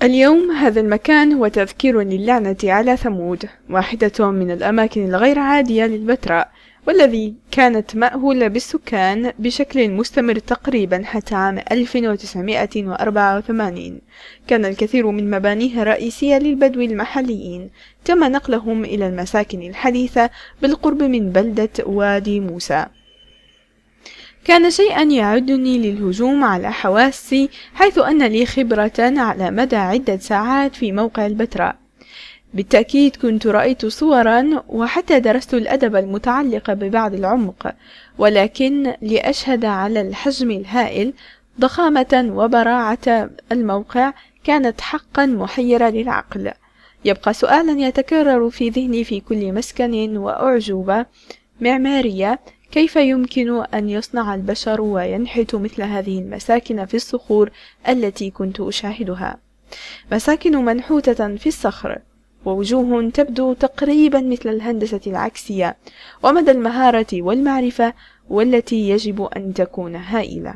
اليوم هذا المكان هو تذكير للعنة على ثمود، واحدة من الأماكن الغير عادية للبتراء، والذي كانت مأهولة بالسكان بشكل مستمر تقريبا حتى عام 1984. كان الكثير من مبانيها رئيسية للبدو المحليين، تم نقلهم إلى المساكن الحديثة بالقرب من بلدة وادي موسى. كان شيئا يعدني للهجوم على حواسي، حيث أن لي خبرة على مدى عدة ساعات في موقع البتراء. بالتأكيد كنت رأيت صورا وحتى درست الأدب المتعلق ببعض العمق، ولكن لأشهد على الحجم الهائل، ضخامة وبراعة الموقع كانت حقا محيرة للعقل. يبقى سؤالا يتكرر في ذهني في كل مسكن وأعجوبة معمارية: كيف يمكن أن يصنع البشر وينحت مثل هذه المساكن في الصخور التي كنت أشاهدها؟ مساكن منحوتة في الصخر، ووجوه تبدو تقريبا مثل الهندسة العكسية، ومدى المهارة والمعرفة والتي يجب أن تكون هائلة.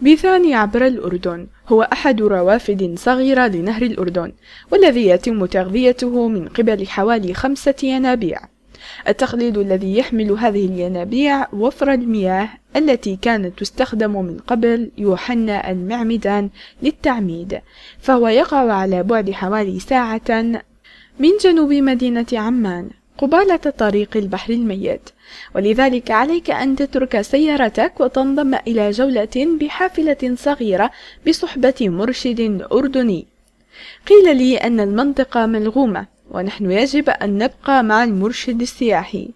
بيثاني عبر الأردن هو أحد روافد صغيرة لنهر الأردن، والذي يتم تغذيته من قبل حوالي 5 ينابيع. التخليد الذي يحمل هذه الينابيع وفر المياه التي كانت تستخدم من قبل يوحنا المعمدان للتعميد، فهو يقع على بعد حوالي ساعة من جنوب مدينة عمان قبالة طريق البحر الميت، ولذلك عليك أن تترك سيارتك وتنضم إلى جولة بحافلة صغيرة بصحبة مرشد أردني. قيل لي أن المنطقة ملغومة، ونحن يجب أن نبقى مع المرشد السياحي.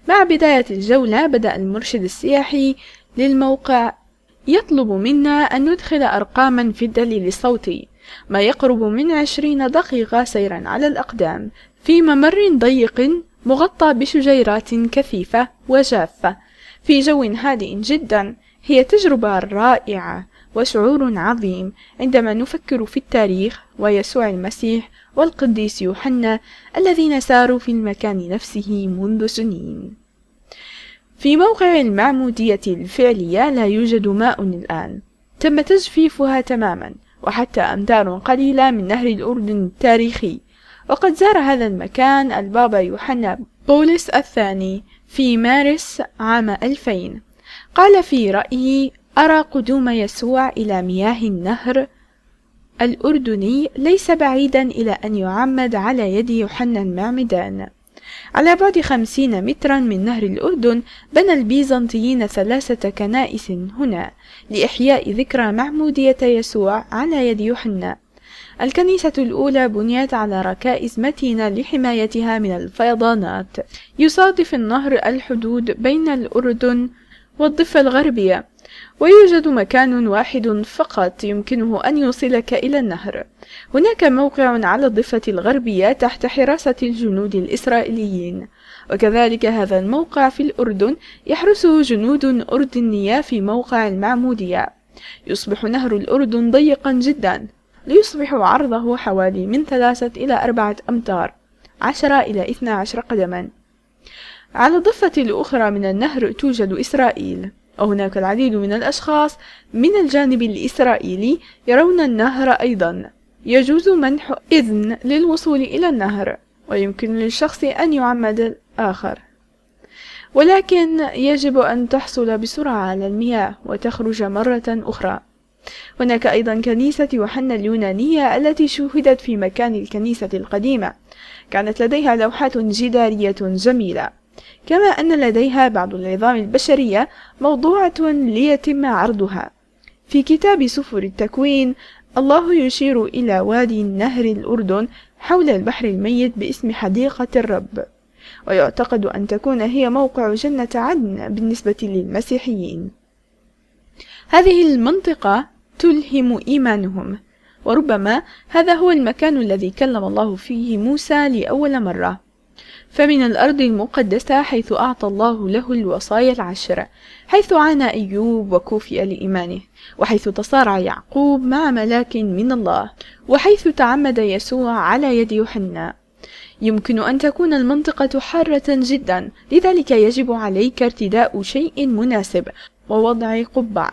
مع بداية الجولة بدأ المرشد السياحي للموقع يطلب منا أن ندخل أرقاما في الدليل الصوتي، ما يقرب من 20 دقيقة سيرا على الأقدام في ممر ضيق مغطى بشجيرات كثيفة وجافة في جو هادئ جدا. هي تجربة رائعة وشعور عظيم عندما نفكر في التاريخ ويسوع المسيح والقديس يوحنا الذين ساروا في المكان نفسه منذ سنين. في موقع المعمودية الفعلية لا يوجد ماء الآن، تم تجفيفها تماما، وحتى أمتار قليلة من نهر الأردن التاريخي. وقد زار هذا المكان البابا يوحنا بولس الثاني في مارس عام 2000. قال في رأيه: أرى قدوم يسوع إلى مياه النهر الأردني ليس بعيدا إلى أن يعمد على يد يوحنا المعمدان. على بعد 50 مترا من نهر الأردن بنى البيزنطيين 3 كنائس هنا لإحياء ذكرى معمودية يسوع على يد يوحنا. الكنيسة الأولى بنيت على ركائز متينة لحمايتها من الفيضانات. يصادف النهر الحدود بين الأردن والضفة الغربية، ويوجد مكان واحد فقط يمكنه أن يوصلك إلى النهر. هناك موقع على الضفة الغربية تحت حراسة الجنود الإسرائيليين، وكذلك هذا الموقع في الأردن يحرسه جنود أردنية في موقع المعمودية. يصبح نهر الأردن ضيقا جدا، ليصبح عرضه حوالي من 3 إلى 4 أمتار، 10 إلى 12 قدما. على الضفة الأخرى من النهر توجد إسرائيل، وهناك العديد من الأشخاص من الجانب الإسرائيلي يرون النهر أيضا. يجوز منح إذن للوصول إلى النهر، ويمكن للشخص أن يعمد الآخر، ولكن يجب أن تحصل بسرعة على المياه وتخرج مرة أخرى. هناك أيضا كنيسة يوحنا اليونانية التي شوهدت في مكان الكنيسة القديمة. كانت لديها لوحات جدارية جميلة، كما أن لديها بعض العظام البشرية موضوعة ليتم عرضها. في كتاب سفر التكوين الله يشير إلى وادي نهر الأردن حول البحر الميت باسم حديقة الرب، ويعتقد أن تكون هي موقع جنة عدن بالنسبة للمسيحيين. هذه المنطقة تلهم إيمانهم، وربما هذا هو المكان الذي كلم الله فيه موسى لأول مرة. فمن الأرض المقدسة حيث أعطى الله له الوصايا 10، حيث عانى أيوب وكوفئ لإيمانه، وحيث تصارع يعقوب مع ملاك من الله، وحيث تعمد يسوع على يد يوحنا. يمكن أن تكون المنطقة حارة جدا، لذلك يجب عليك ارتداء شيء مناسب ووضع قبعة،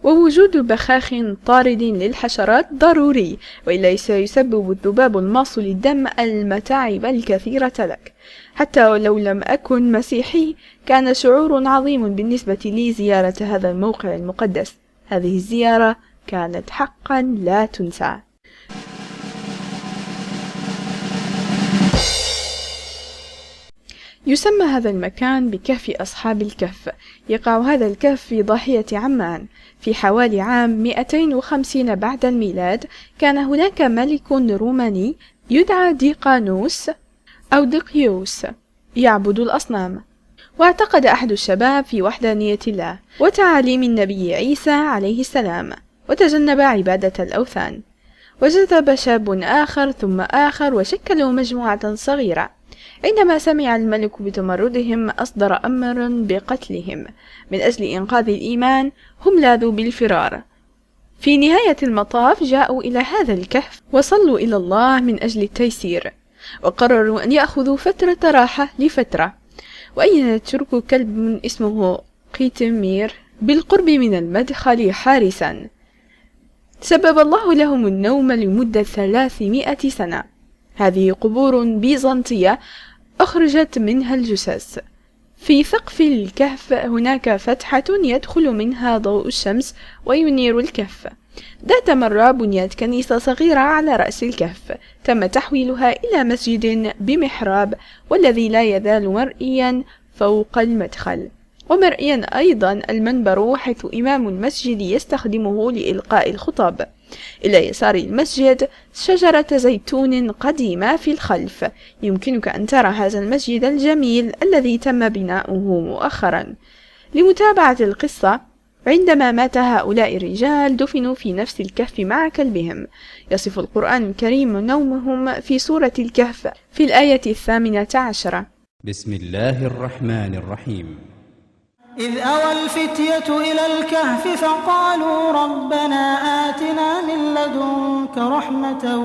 ووجود بخاخ طارد للحشرات ضروري، وإلا سيسبب الذباب الماص للدم المتاعب الكثيرة لك. حتى ولو لم أكن مسيحي، كان شعور عظيم بالنسبة لي زيارة هذا الموقع المقدس. هذه الزيارة كانت حقا لا تنسى. يسمى هذا المكان بكهف أصحاب الكهف. يقع هذا الكهف في ضاحية عمان. في حوالي عام 250 بعد الميلاد كان هناك ملك روماني يدعى ديقانوس أو ديقيوس يعبد الأصنام، واعتقد أحد الشباب في وحدانية الله وتعاليم النبي عيسى عليه السلام، وتجنب عبادة الأوثان. وجذب شاب آخر ثم آخر وشكلوا مجموعة صغيرة. عندما سمع الملك بتمردهم أصدر أمرا بقتلهم. من أجل إنقاذ الإيمان هم لاذوا بالفرار. في نهاية المطاف جاءوا إلى هذا الكهف وصلوا إلى الله من أجل التيسير، وقرروا أن يأخذوا فترة راحة لفترة. وأين تركوا كلب اسمه قيتمير بالقرب من المدخل حارسا. سبب الله لهم النوم لمدة 300 سنة. هذه قبور بيزنطية أخرجت منها الجثث. في سقف الكهف هناك فتحة يدخل منها ضوء الشمس وينير الكهف. ذات مرة بنيت كنيسة صغيرة على رأس الكهف، تم تحويلها إلى مسجد بمحراب، والذي لا يزال مرئيا فوق المدخل، ومرئيا أيضا المنبر حيث إمام المسجد يستخدمه لإلقاء الخطب. إلى يسار المسجد شجرة زيتون قديمة في الخلف. يمكنك أن ترى هذا المسجد الجميل الذي تم بناؤه مؤخرا. لمتابعة القصة، عندما مات هؤلاء الرجال دفنوا في نفس الكهف مع كلبهم. يصف القرآن الكريم نومهم في سورة الكهف في الآية 18. بسم الله الرحمن الرحيم. إذ أوى الفتية إلى الكهف فقالوا ربنا آتنا من لدنك رحمة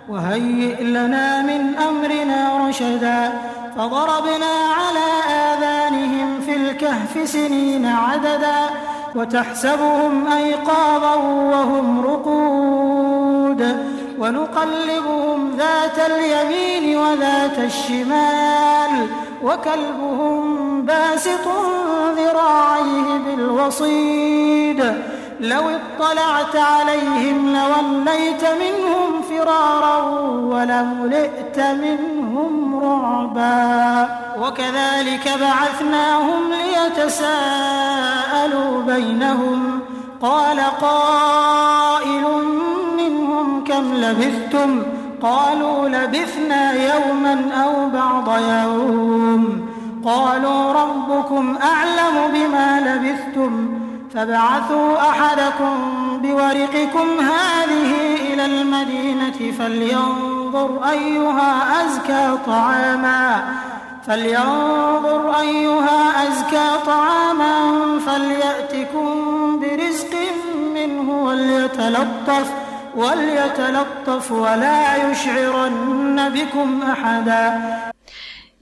وهيئ لنا من أمرنا رشدا فضربنا على آذانهم في الكهف سنين عددا وتحسبهم أيقاظا وهم رقود ونقلبهم ذات اليمين وذات الشمال وكلبهم باسط ذراعيه بالوصيد لو اطلعت عليهم لوليت منهم فرارا ولملئت منهم رعبا وكذلك بعثناهم ليتساءلوا بينهم قال قائل منهم كم لبثتم قالوا لبثنا يوما أو بعض يوم قالوا ربكم أعلم بما لبثتم فابعثوا أحدكم بورقكم هذه إلى المدينة فلينظر أيها أزكى طعاما فليأتكم برزق منه وليتلطف ولا يشعرن بكم أحدا.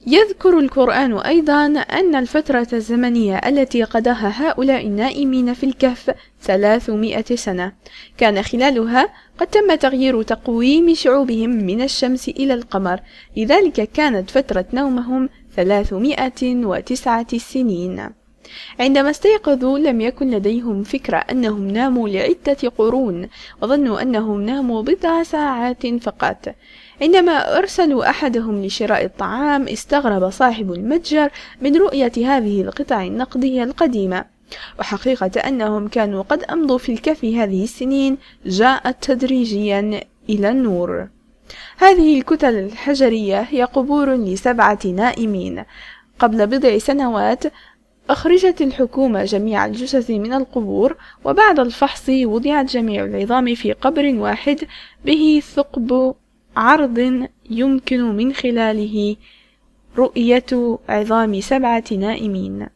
يذكر القرآن أيضا أن الفترة الزمنية التي قضاها هؤلاء النائمين في الكهف 300 سنة، كان خلالها قد تم تغيير تقويم شعوبهم من الشمس إلى القمر، لذلك كانت فترة نومهم 309 سنين. عندما استيقظوا لم يكن لديهم فكرة أنهم ناموا لعدة قرون، وظنوا أنهم ناموا بضع ساعات فقط. عندما أرسلوا أحدهم لشراء الطعام استغرب صاحب المتجر من رؤية هذه القطع النقدية القديمة، وحقيقة أنهم كانوا قد أمضوا في الكهف هذه السنين جاءت تدريجيا إلى النور. هذه الكتل الحجرية هي قبور ل7 نائمين. قبل بضع سنوات أخرجت الحكومة جميع الجثث من القبور، وبعد الفحص وضعت جميع العظام في قبر واحد به ثقب عرض يمكن من خلاله رؤية عظام 7 نائمين.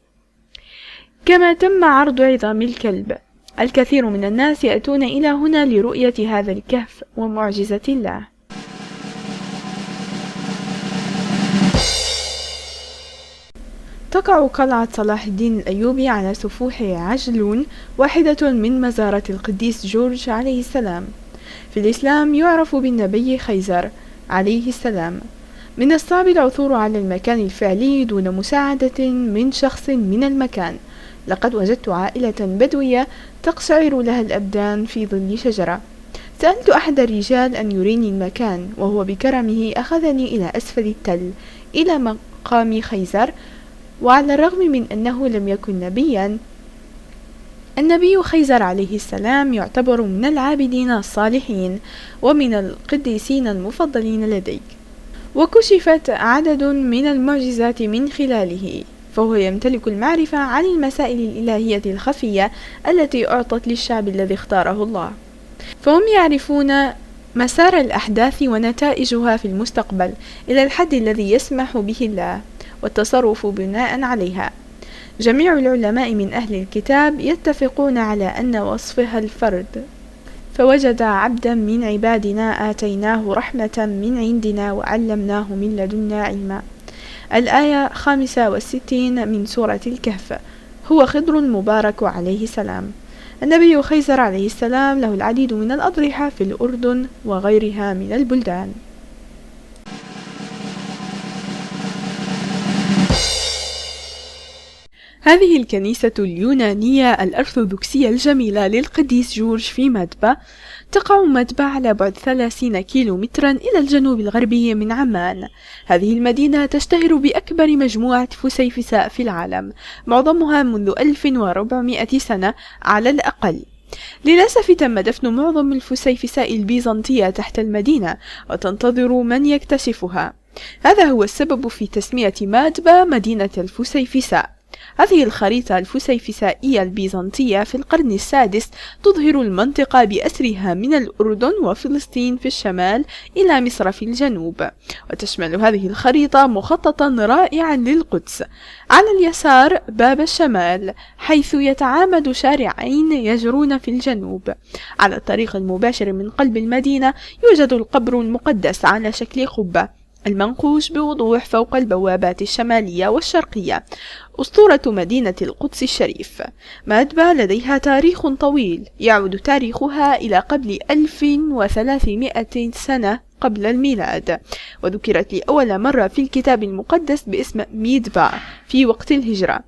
كما تم عرض عظام الكلب. الكثير من الناس يأتون إلى هنا لرؤية هذا الكهف ومعجزة الله. تقع قلعة صلاح الدين الأيوبي على سفوح عجلون، واحدة من مزارات القديس جورج عليه السلام. في الإسلام يعرف بالنبي خيزر عليه السلام. من الصعب العثور على المكان الفعلي دون مساعدة من شخص من المكان. لقد وجدت عائلة بدوية تقشعر لها الأبدان في ظل شجرة. سألت أحد الرجال أن يريني المكان، وهو بكرمه أخذني إلى أسفل التل إلى مقام خيزر. وعلى الرغم من أنه لم يكن نبيا، النبي خيزر عليه السلام يعتبر من العابدين الصالحين ومن القديسين المفضلين لديك، وكشفت عدد من المعجزات من خلاله، فهو يمتلك المعرفة عن المسائل الإلهية الخفية التي أعطت للشعب الذي اختاره الله، فهم يعرفون مسار الأحداث ونتائجها في المستقبل إلى الحد الذي يسمح به الله، والتصرف بناء عليها. جميع العلماء من أهل الكتاب يتفقون على أن وصفها الفرد. فوجد عبدا من عبادنا آتيناه رحمة من عندنا وعلمناه من لدنا علما. الآية 65 من سورة الكهف. هو خضر المبارك عليه السلام. النبي خيزر عليه السلام له العديد من الأضرحة في الأردن وغيرها من البلدان. هذه الكنيسة اليونانية الأرثوذكسية الجميلة للقديس جورج في مدبة. تقع مدبة على بعد 30 كيلومترا إلى الجنوب الغربي من عمان. هذه المدينة تشتهر بأكبر مجموعة فسيفساء في العالم، معظمها منذ 1400 سنة على الأقل. للأسف تم دفن معظم الفسيفساء البيزنطية تحت المدينة، وتنتظر من يكتشفها. هذا هو السبب في تسمية مدبة مدينة الفسيفساء. هذه الخريطة الفسيفسائية البيزنطية في القرن السادس تظهر المنطقة بأسرها من الأردن وفلسطين في الشمال إلى مصر في الجنوب، وتشمل هذه الخريطة مخططا رائعا للقدس. على اليسار باب الشمال، حيث يتعامد شارعين يجرون في الجنوب. على الطريق المباشر من قلب المدينة يوجد القبر المقدس على شكل قبة المنقوش بوضوح فوق البوابات الشمالية والشرقية، أسطورة مدينة القدس الشريف. مدبة لديها تاريخ طويل يعود تاريخها إلى قبل 1300 سنة قبل الميلاد، وذكرت لأول مرة في الكتاب المقدس باسم ميدبا في وقت الهجرة.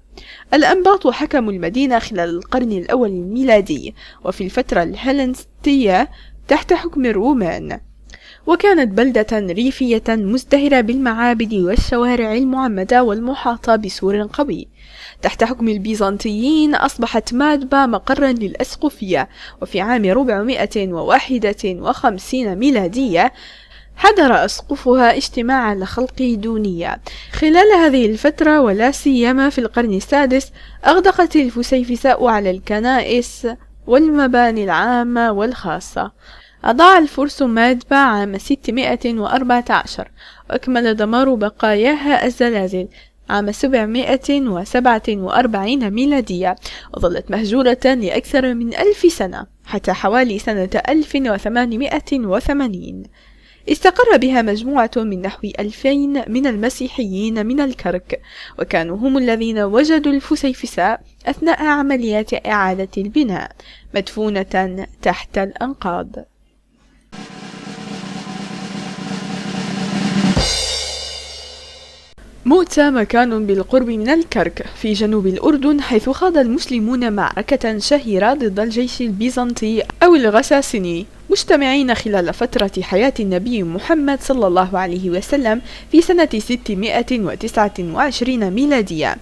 الأنباط حكموا المدينة خلال القرن الأول الميلادي، وفي الفترة الهلنستية تحت حكم الرومان، وكانت بلدة ريفية مزدهرة بالمعابد والشوارع المعمدة والمحاطة بسور قوي. تحت حكم البيزنطيين أصبحت مادبا مقرا للأسقفية، وفي عام 451 ميلادية حضر أسقفها اجتماعا لخلق دونية. خلال هذه الفترة ولا سيما في القرن السادس أغدقت الفسيفساء على الكنائس والمباني العامة والخاصة. أضاع الفرس مادبا عام 614، وأكمل دمار بقاياها الزلازل عام 747 ميلادية، وظلت مهجورة لأكثر من 1000 سنة حتى حوالي سنة 1880 استقر بها مجموعة من نحو 2000 من المسيحيين من الكرك، وكانوا هم الذين وجدوا الفسيفساء أثناء عمليات إعادة البناء مدفونة تحت الأنقاض. مؤتة مكان بالقرب من الكرك في جنوب الأردن، حيث خاض المسلمون معركة شهيرة ضد الجيش البيزنطي أو الغساسني، مجتمعين خلال فترة حياة النبي محمد صلى الله عليه وسلم في سنة 629 ميلادية.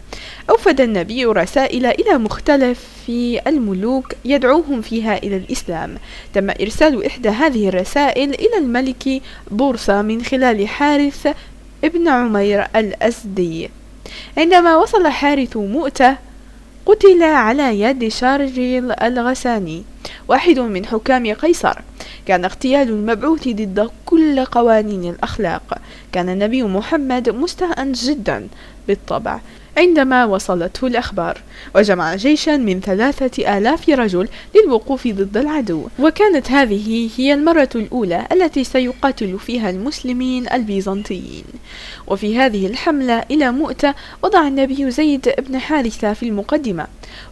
أوفد النبي رسائل إلى مختلف الملوك يدعوهم فيها إلى الإسلام. تم إرسال إحدى هذه الرسائل إلى الملك بورصة من خلال حارث ابن عمير الأزدي. عندما وصل حارث مؤتة قتل على يد شارجيل الغساني، واحد من حكام قيصر. كان اغتيال المبعوث ضد كل قوانين الأخلاق. كان النبي محمد مستاء جدا بالطبع عندما وصلته الأخبار، وجمع جيشا من 3000 رجل للوقوف ضد العدو، وكانت هذه هي المرة الأولى التي سيقاتل فيها المسلمين البيزنطيين. وفي هذه الحملة إلى مؤتة وضع النبي زيد بن حارثة في المقدمة،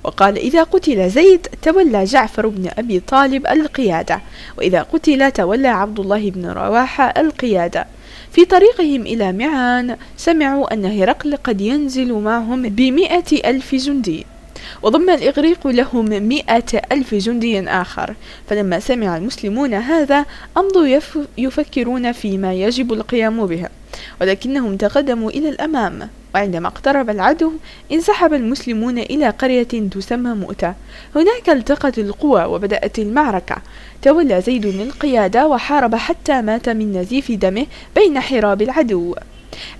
وقال: إذا قتل زيد تولى جعفر بن أبي طالب القيادة، وإذا قتل تولى عبد الله بن رواحة القيادة. في طريقهم إلى معان سمعوا أن هرقل قد ينزل معهم ب100,000 جندي، وضم الإغريق لهم 100,000 جندي آخر. فلما سمع المسلمون هذا أمضوا يفكرون فيما يجب القيام به، ولكنهم تقدموا إلى الأمام. وعندما اقترب العدو انسحب المسلمون إلى قرية تسمى مؤتة. هناك التقت القوى وبدأت المعركة. تولى زيد القيادة وحارب حتى مات من نزيف دمه بين حراب العدو.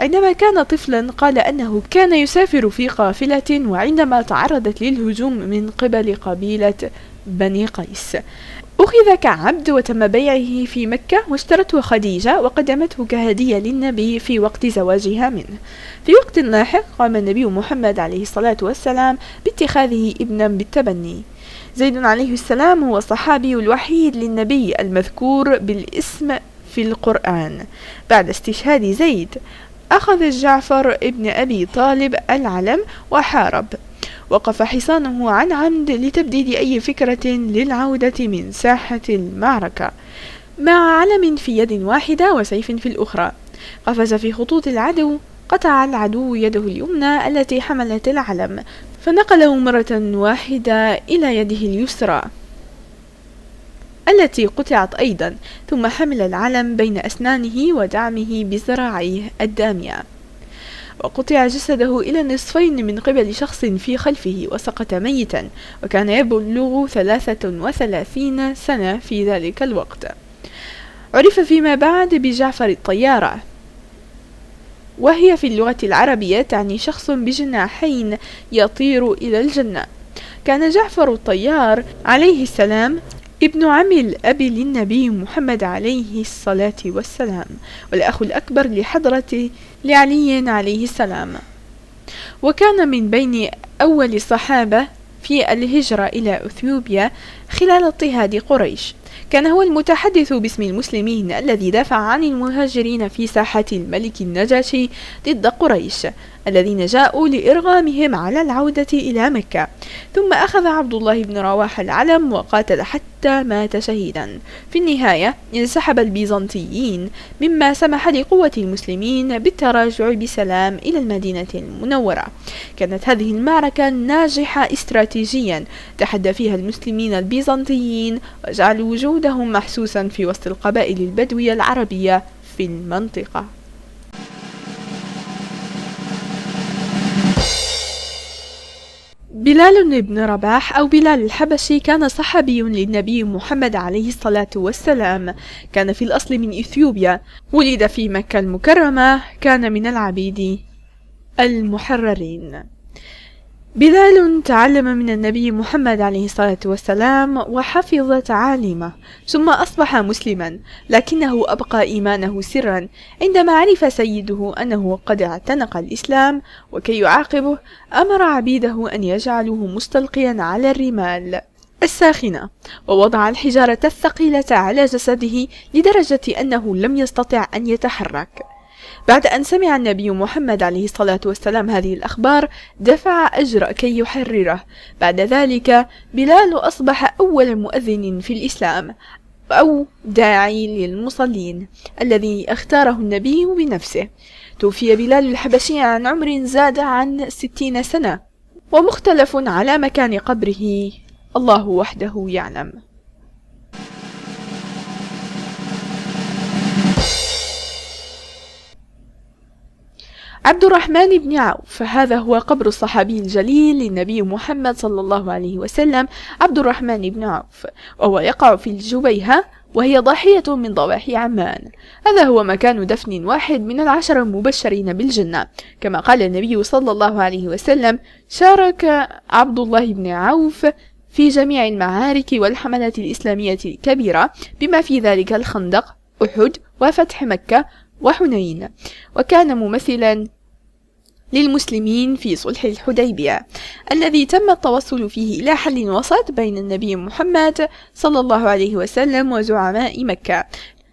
عندما كان طفلا قال أنه كان يسافر في قافلة، وعندما تعرضت للهجوم من قبل قبيلة بني قيس أخذ كعبد وتم بيعه في مكة، واشترته خديجة وقدمته كهدية للنبي في وقت زواجها منه. في وقت لاحق قام النبي محمد عليه الصلاة والسلام باتخاذه ابنا بالتبني. زيد عليه السلام هو الصحابي الوحيد للنبي المذكور بالاسم في القرآن. بعد استشهاد زيد أخذ جعفر ابن أبي طالب العلم وحارب، وقف حصانه عن عمد لتبديد أي فكرة للعودة من ساحة المعركة، مع علم في يد واحدة وسيف في الأخرى. قفز في خطوط العدو، قطع العدو يده اليمنى التي حملت العلم، فنقله مرة واحدة إلى يده اليسرى التي قطعت أيضا، ثم حمل العلم بين أسنانه ودعمه بذراعيه الدامية، وقطع جسده إلى نصفين من قبل شخص في خلفه وسقط ميتا، وكان يبلغ 33 سنة في ذلك الوقت. عرف فيما بعد بجعفر الطيارة، وهي في اللغة العربية تعني شخص بجناحين يطير إلى الجنة. كان جعفر الطيار عليه السلام ابن عم الأب للنبي محمد عليه الصلاة والسلام، والأخ الأكبر لحضرة لعلي عليه السلام، وكان من بين أول الصحابة في الهجرة إلى أثيوبيا خلال اضطهاد قريش. كان هو المتحدث باسم المسلمين الذي دافع عن المهاجرين في ساحة الملك النجاشي ضد قريش. الذين جاءوا لإرغامهم على العودة إلى مكة. ثم أخذ عبد الله بن رواحة العلم وقاتل حتى مات شهيدا. في النهاية انسحب البيزنطيين، مما سمح لقوة المسلمين بالتراجع بسلام إلى المدينة المنورة. كانت هذه المعركة ناجحة استراتيجيا، تحدى فيها المسلمين البيزنطيين وجعلوا وجودهم محسوسا في وسط القبائل البدوية العربية في المنطقة. بلال بن رباح أو بلال الحبشي كان صحابي للنبي محمد عليه الصلاة والسلام. كان في الأصل من إثيوبيا، ولد في مكة المكرمة، كان من العبيد المحررين. بلال تعلم من النبي محمد عليه الصلاة والسلام وحفظ تعاليمه، ثم أصبح مسلما، لكنه أبقى إيمانه سرا. عندما عرف سيده أنه قد اعتنق الإسلام، وكي يعاقبه أمر عبيده أن يجعلوه مستلقيا على الرمال الساخنة، ووضع الحجارة الثقيلة على جسده لدرجة أنه لم يستطع أن يتحرك. بعد أن سمع النبي محمد عليه الصلاة والسلام هذه الأخبار دفع أجر كي يحرره. بعد ذلك بلال أصبح أول مؤذن في الإسلام أو داعي للمصلين الذي اختاره النبي بنفسه. توفي بلال الحبشي عن عمر زاد عن 60 سنة، ومختلف على مكان قبره، الله وحده يعلم. عبد الرحمن بن عوف، هذا هو قبر الصحابي الجليل للنبي محمد صلى الله عليه وسلم، عبد الرحمن بن عوف، وهو يقع في الجبيهة، وهي ضاحية من ضواحي عمان. هذا هو مكان دفن واحد من 10 المبشرين بالجنة، كما قال النبي صلى الله عليه وسلم: شارك عبد الله بن عوف في جميع المعارك والحملات الإسلامية الكبيرة، بما في ذلك الخندق، أحد، وفتح مكة، وحنين، وكان ممثلا للمسلمين في صلح الحديبية الذي تم التوصل فيه إلى حل وسط بين النبي محمد صلى الله عليه وسلم وزعماء مكة،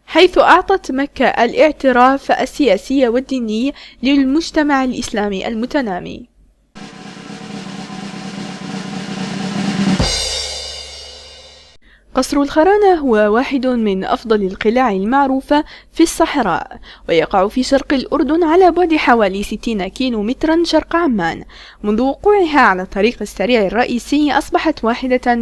حيث أعطت مكة الاعتراف السياسي والديني للمجتمع الإسلامي المتنامي. قصر الخرانة هو واحد من أفضل القلاع المعروفة في الصحراء، ويقع في شرق الأردن على بعد حوالي 60 كيلو مترا شرق عمان. منذ وقوعها على الطريق السريع الرئيسي أصبحت واحدة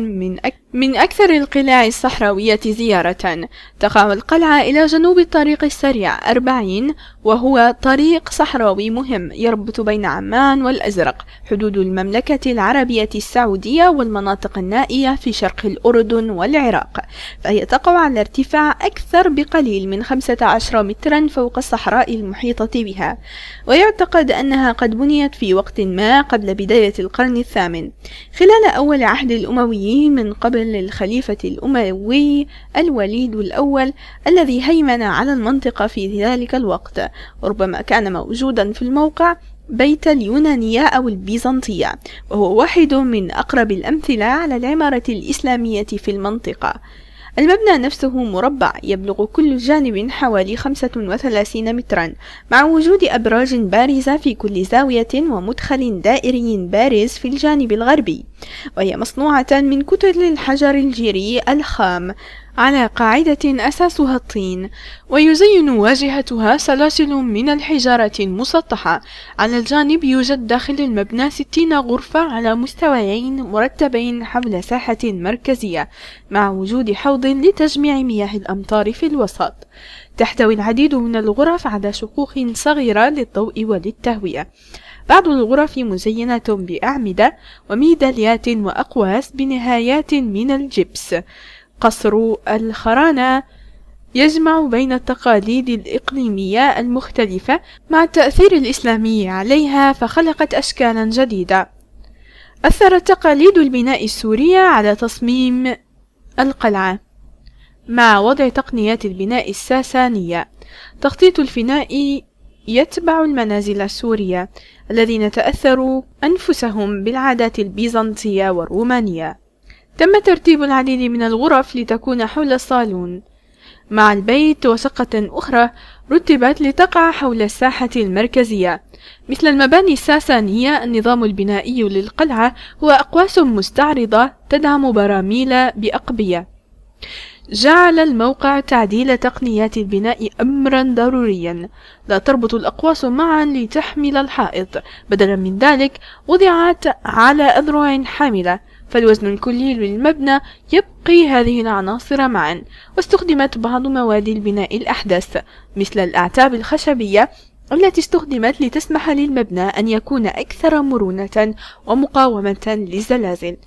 من أكثر القلاع الصحراوية زيارة. تقع القلعة إلى جنوب الطريق السريع 40، وهو طريق صحراوي مهم يربط بين عمان والأزرق، حدود المملكة العربية السعودية والمناطق النائية في شرق الأردن والعراق. فهي تقع على ارتفاع أكثر بقليل من 15 مترا فوق الصحراء المحيطة بها، ويعتقد أنها قد بنيت في وقت ما قبل بداية القرن الثامن، خلال أول عهد الأمويين من قبل الخليفة الأموي الوليد الأول الذي هيمن على المنطقة في ذلك الوقت. وربما كان موجودا في الموقع بيت اليونانية أو البيزنطية، وهو واحد من أقرب الأمثلة على العمارة الإسلامية في المنطقة. المبنى نفسه مربع يبلغ كل جانب حوالي 35 مترا، مع وجود أبراج بارزة في كل زاوية ومدخل دائري بارز في الجانب الغربي، وهي مصنوعة من كتل الحجر الجيري الخام على قاعدة أساسها الطين، ويزين واجهتها سلاسل من الحجارة المسطحة. على الجانب يوجد داخل المبنى 60 غرفة على مستويين مرتبين حول ساحة مركزية، مع وجود حوض لتجميع مياه الأمطار في الوسط. تحتوي العديد من الغرف على شقوق صغيرة للضوء وللتهوية. بعض الغرف مزينة بأعمدة وميداليات وأقواس بنهايات من الجبس. قصر الخرانة يجمع بين التقاليد الإقليمية المختلفة مع التأثير الإسلامي عليها، فخلقت أشكالا جديدة. أثرت تقاليد البناء السورية على تصميم القلعة مع وضع تقنيات البناء الساسانية. تخطيط الفناء يتبع المنازل السورية الذين تأثروا أنفسهم بالعادات البيزنطية والرومانية. تم ترتيب العديد من الغرف لتكون حول الصالون مع البيت وشقة أخرى رتبت لتقع حول الساحة المركزية. مثل المباني الساسانية، النظام البنائي للقلعة هو أقواس مستعرضة تدعم براميل بأقبية. جعل الموقع تعديل تقنيات البناء أمرا ضروريا، لا تربط الأقواس معا لتحمل الحائط، بدلا من ذلك وضعت على أذرع حاملة، فالوزن الكلي للمبنى يبقي هذه العناصر معا. واستخدمت بعض مواد البناء الأحدث مثل الأعتاب الخشبية التي استخدمت لتسمح للمبنى أن يكون أكثر مرونة ومقاومة للزلازل.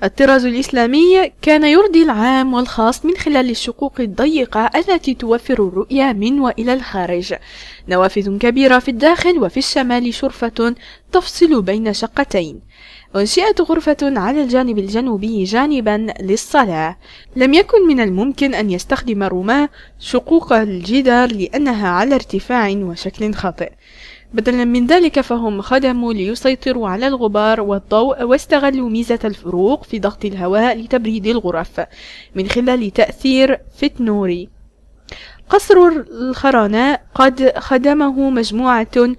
الطراز الإسلامي كان يرضي العام والخاص من خلال الشقوق الضيقة التي توفر الرؤية من وإلى الخارج، نوافذ كبيرة في الداخل، وفي الشمال شرفة تفصل بين شقتين. أنشئت غرفة على الجانب الجنوبي جانبا للصلاة. لم يكن من الممكن أن يستخدم الرومان شقوق الجدار لأنها على ارتفاع وشكل خاطئ. بدلا من ذلك فهم خدموا ليسيطروا على الغبار والضوء، واستغلوا ميزة الفروق في ضغط الهواء لتبريد الغرف من خلال تأثير فتنوري. قصر الخرانة قد خدمه مجموعة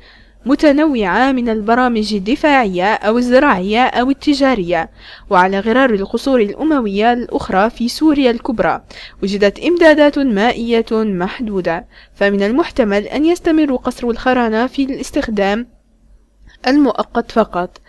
متنوعة من البرامج الدفاعية أو الزراعية أو التجارية. وعلى غرار القصور الأموية الأخرى في سوريا الكبرى وجدت إمدادات مائية محدودة، فمن المحتمل أن يستمر قصر الخرانة في الاستخدام المؤقت فقط.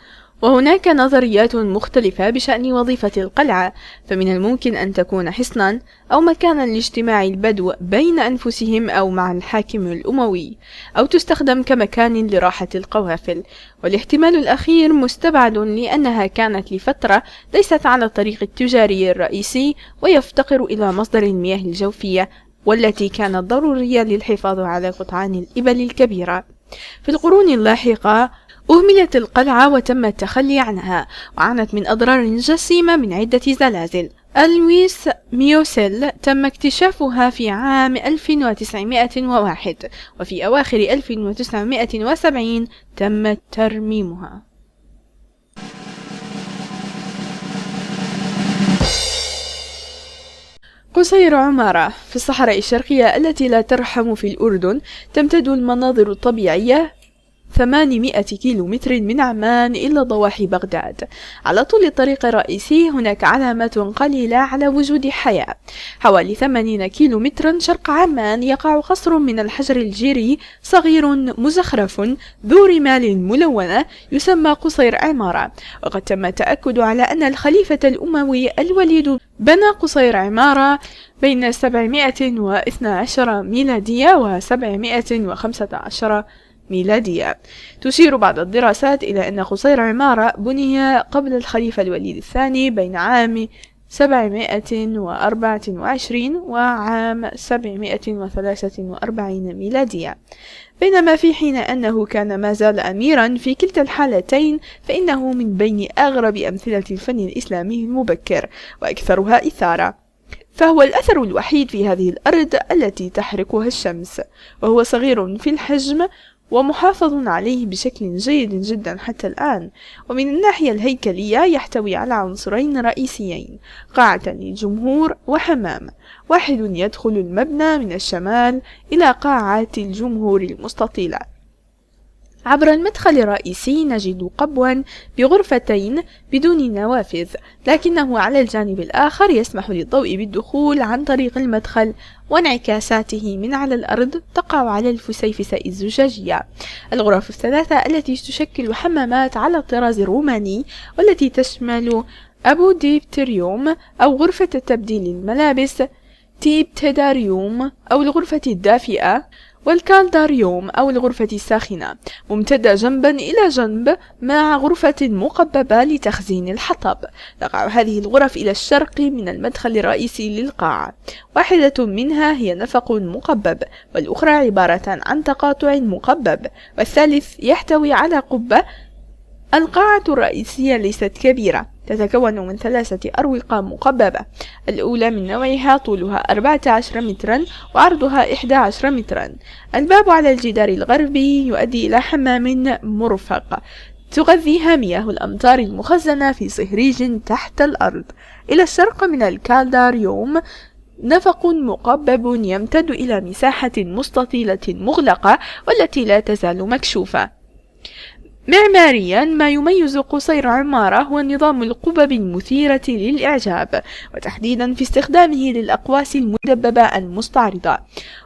وهناك نظريات مختلفة بشأن وظيفة القلعة، فمن الممكن أن تكون حصنا أو مكانا لاجتماع البدو بين أنفسهم أو مع الحاكم الأموي، أو تستخدم كمكان لراحة القوافل. والاحتمال الأخير مستبعد لأنها كانت لفترة ليست على الطريق التجاري الرئيسي ويفتقر إلى مصدر المياه الجوفية، والتي كانت ضرورية للحفاظ على قطعان الإبل الكبيرة. في القرون اللاحقة أهملت القلعة وتم التخلي عنها، وعانت من أضرار جسيمة من عدة زلازل. لويس ميوسيل تم اكتشافها في عام 1901، وفي أواخر 1970 تم ترميمها. قصير عمارة في الصحراء الشرقية التي لا ترحم في الأردن، تمتد المناظر الطبيعية 800 كيلومتر من عمان إلى ضواحي بغداد. على طول الطريق الرئيسي هناك علامات قليلة على وجود حياة. حوالي 80 كيلومترا شرق عمان يقع قصر من الحجر الجيري صغير مزخرف ذو رمال ملونة يسمى قصير عمارة، وقد تم التأكد على أن الخليفة الأموي الوليد بنى قصير عمارة بين 712 ميلادية و 715 ميلادية. تشير بعض الدراسات إلى أن قصير عمارة بني قبل الخليفة الوليد الثاني بين عام 724 وعام 743 ميلادية، بينما في حين أنه كان ما زال أميرا في كلتا الحالتين، فإنه من بين أغرب أمثلة الفن الإسلامي المبكر وأكثرها إثارة، فهو الأثر الوحيد في هذه الأرض التي تحرقها الشمس، وهو صغير في الحجم ومحافظ عليه بشكل جيد جدا حتى الآن. ومن الناحية الهيكلية يحتوي على عنصرين رئيسيين: قاعة للجمهور وحمام، واحد يدخل المبنى من الشمال إلى قاعة الجمهور المستطيلة. عبر المدخل الرئيسي نجد قبوا بغرفتين بدون نوافذ، لكنه على الجانب الآخر يسمح للضوء بالدخول عن طريق المدخل، وانعكاساته من على الأرض تقع على الفسيفساء الزجاجية. الغرف الثلاثة التي تشكل حمامات على الطراز الروماني، والتي تشمل أبو ديبتريوم أو غرفة تبديل الملابس، تيبتداريوم أو الغرفة الدافئة، والكالداريوم أو الغرفة الساخنة، ممتدة جنبا إلى جنب مع غرفة مقببة لتخزين الحطب. تقع هذه الغرف إلى الشرق من المدخل الرئيسي للقاعة، واحدة منها هي نفق مقبب، والأخرى عبارة عن تقاطع مقبب، والثالث يحتوي على قبة. القاعة الرئيسية ليست كبيرة، تتكون من 3 أروقة مقببة، الأولى من نوعها طولها 14 مترا وعرضها 11 مترا. الباب على الجدار الغربي يؤدي إلى حمام مرفق تغذيها مياه الأمطار المخزنة في صهريج تحت الأرض. إلى الشرق من الكالداريوم نفق مقبب يمتد إلى مساحة مستطيلة مغلقة والتي لا تزال مكشوفة. معماريا ما يميز قصير عمارة هو نظام القبب المثيرة للإعجاب، وتحديدا في استخدامه للأقواس المدببة المستعرضة.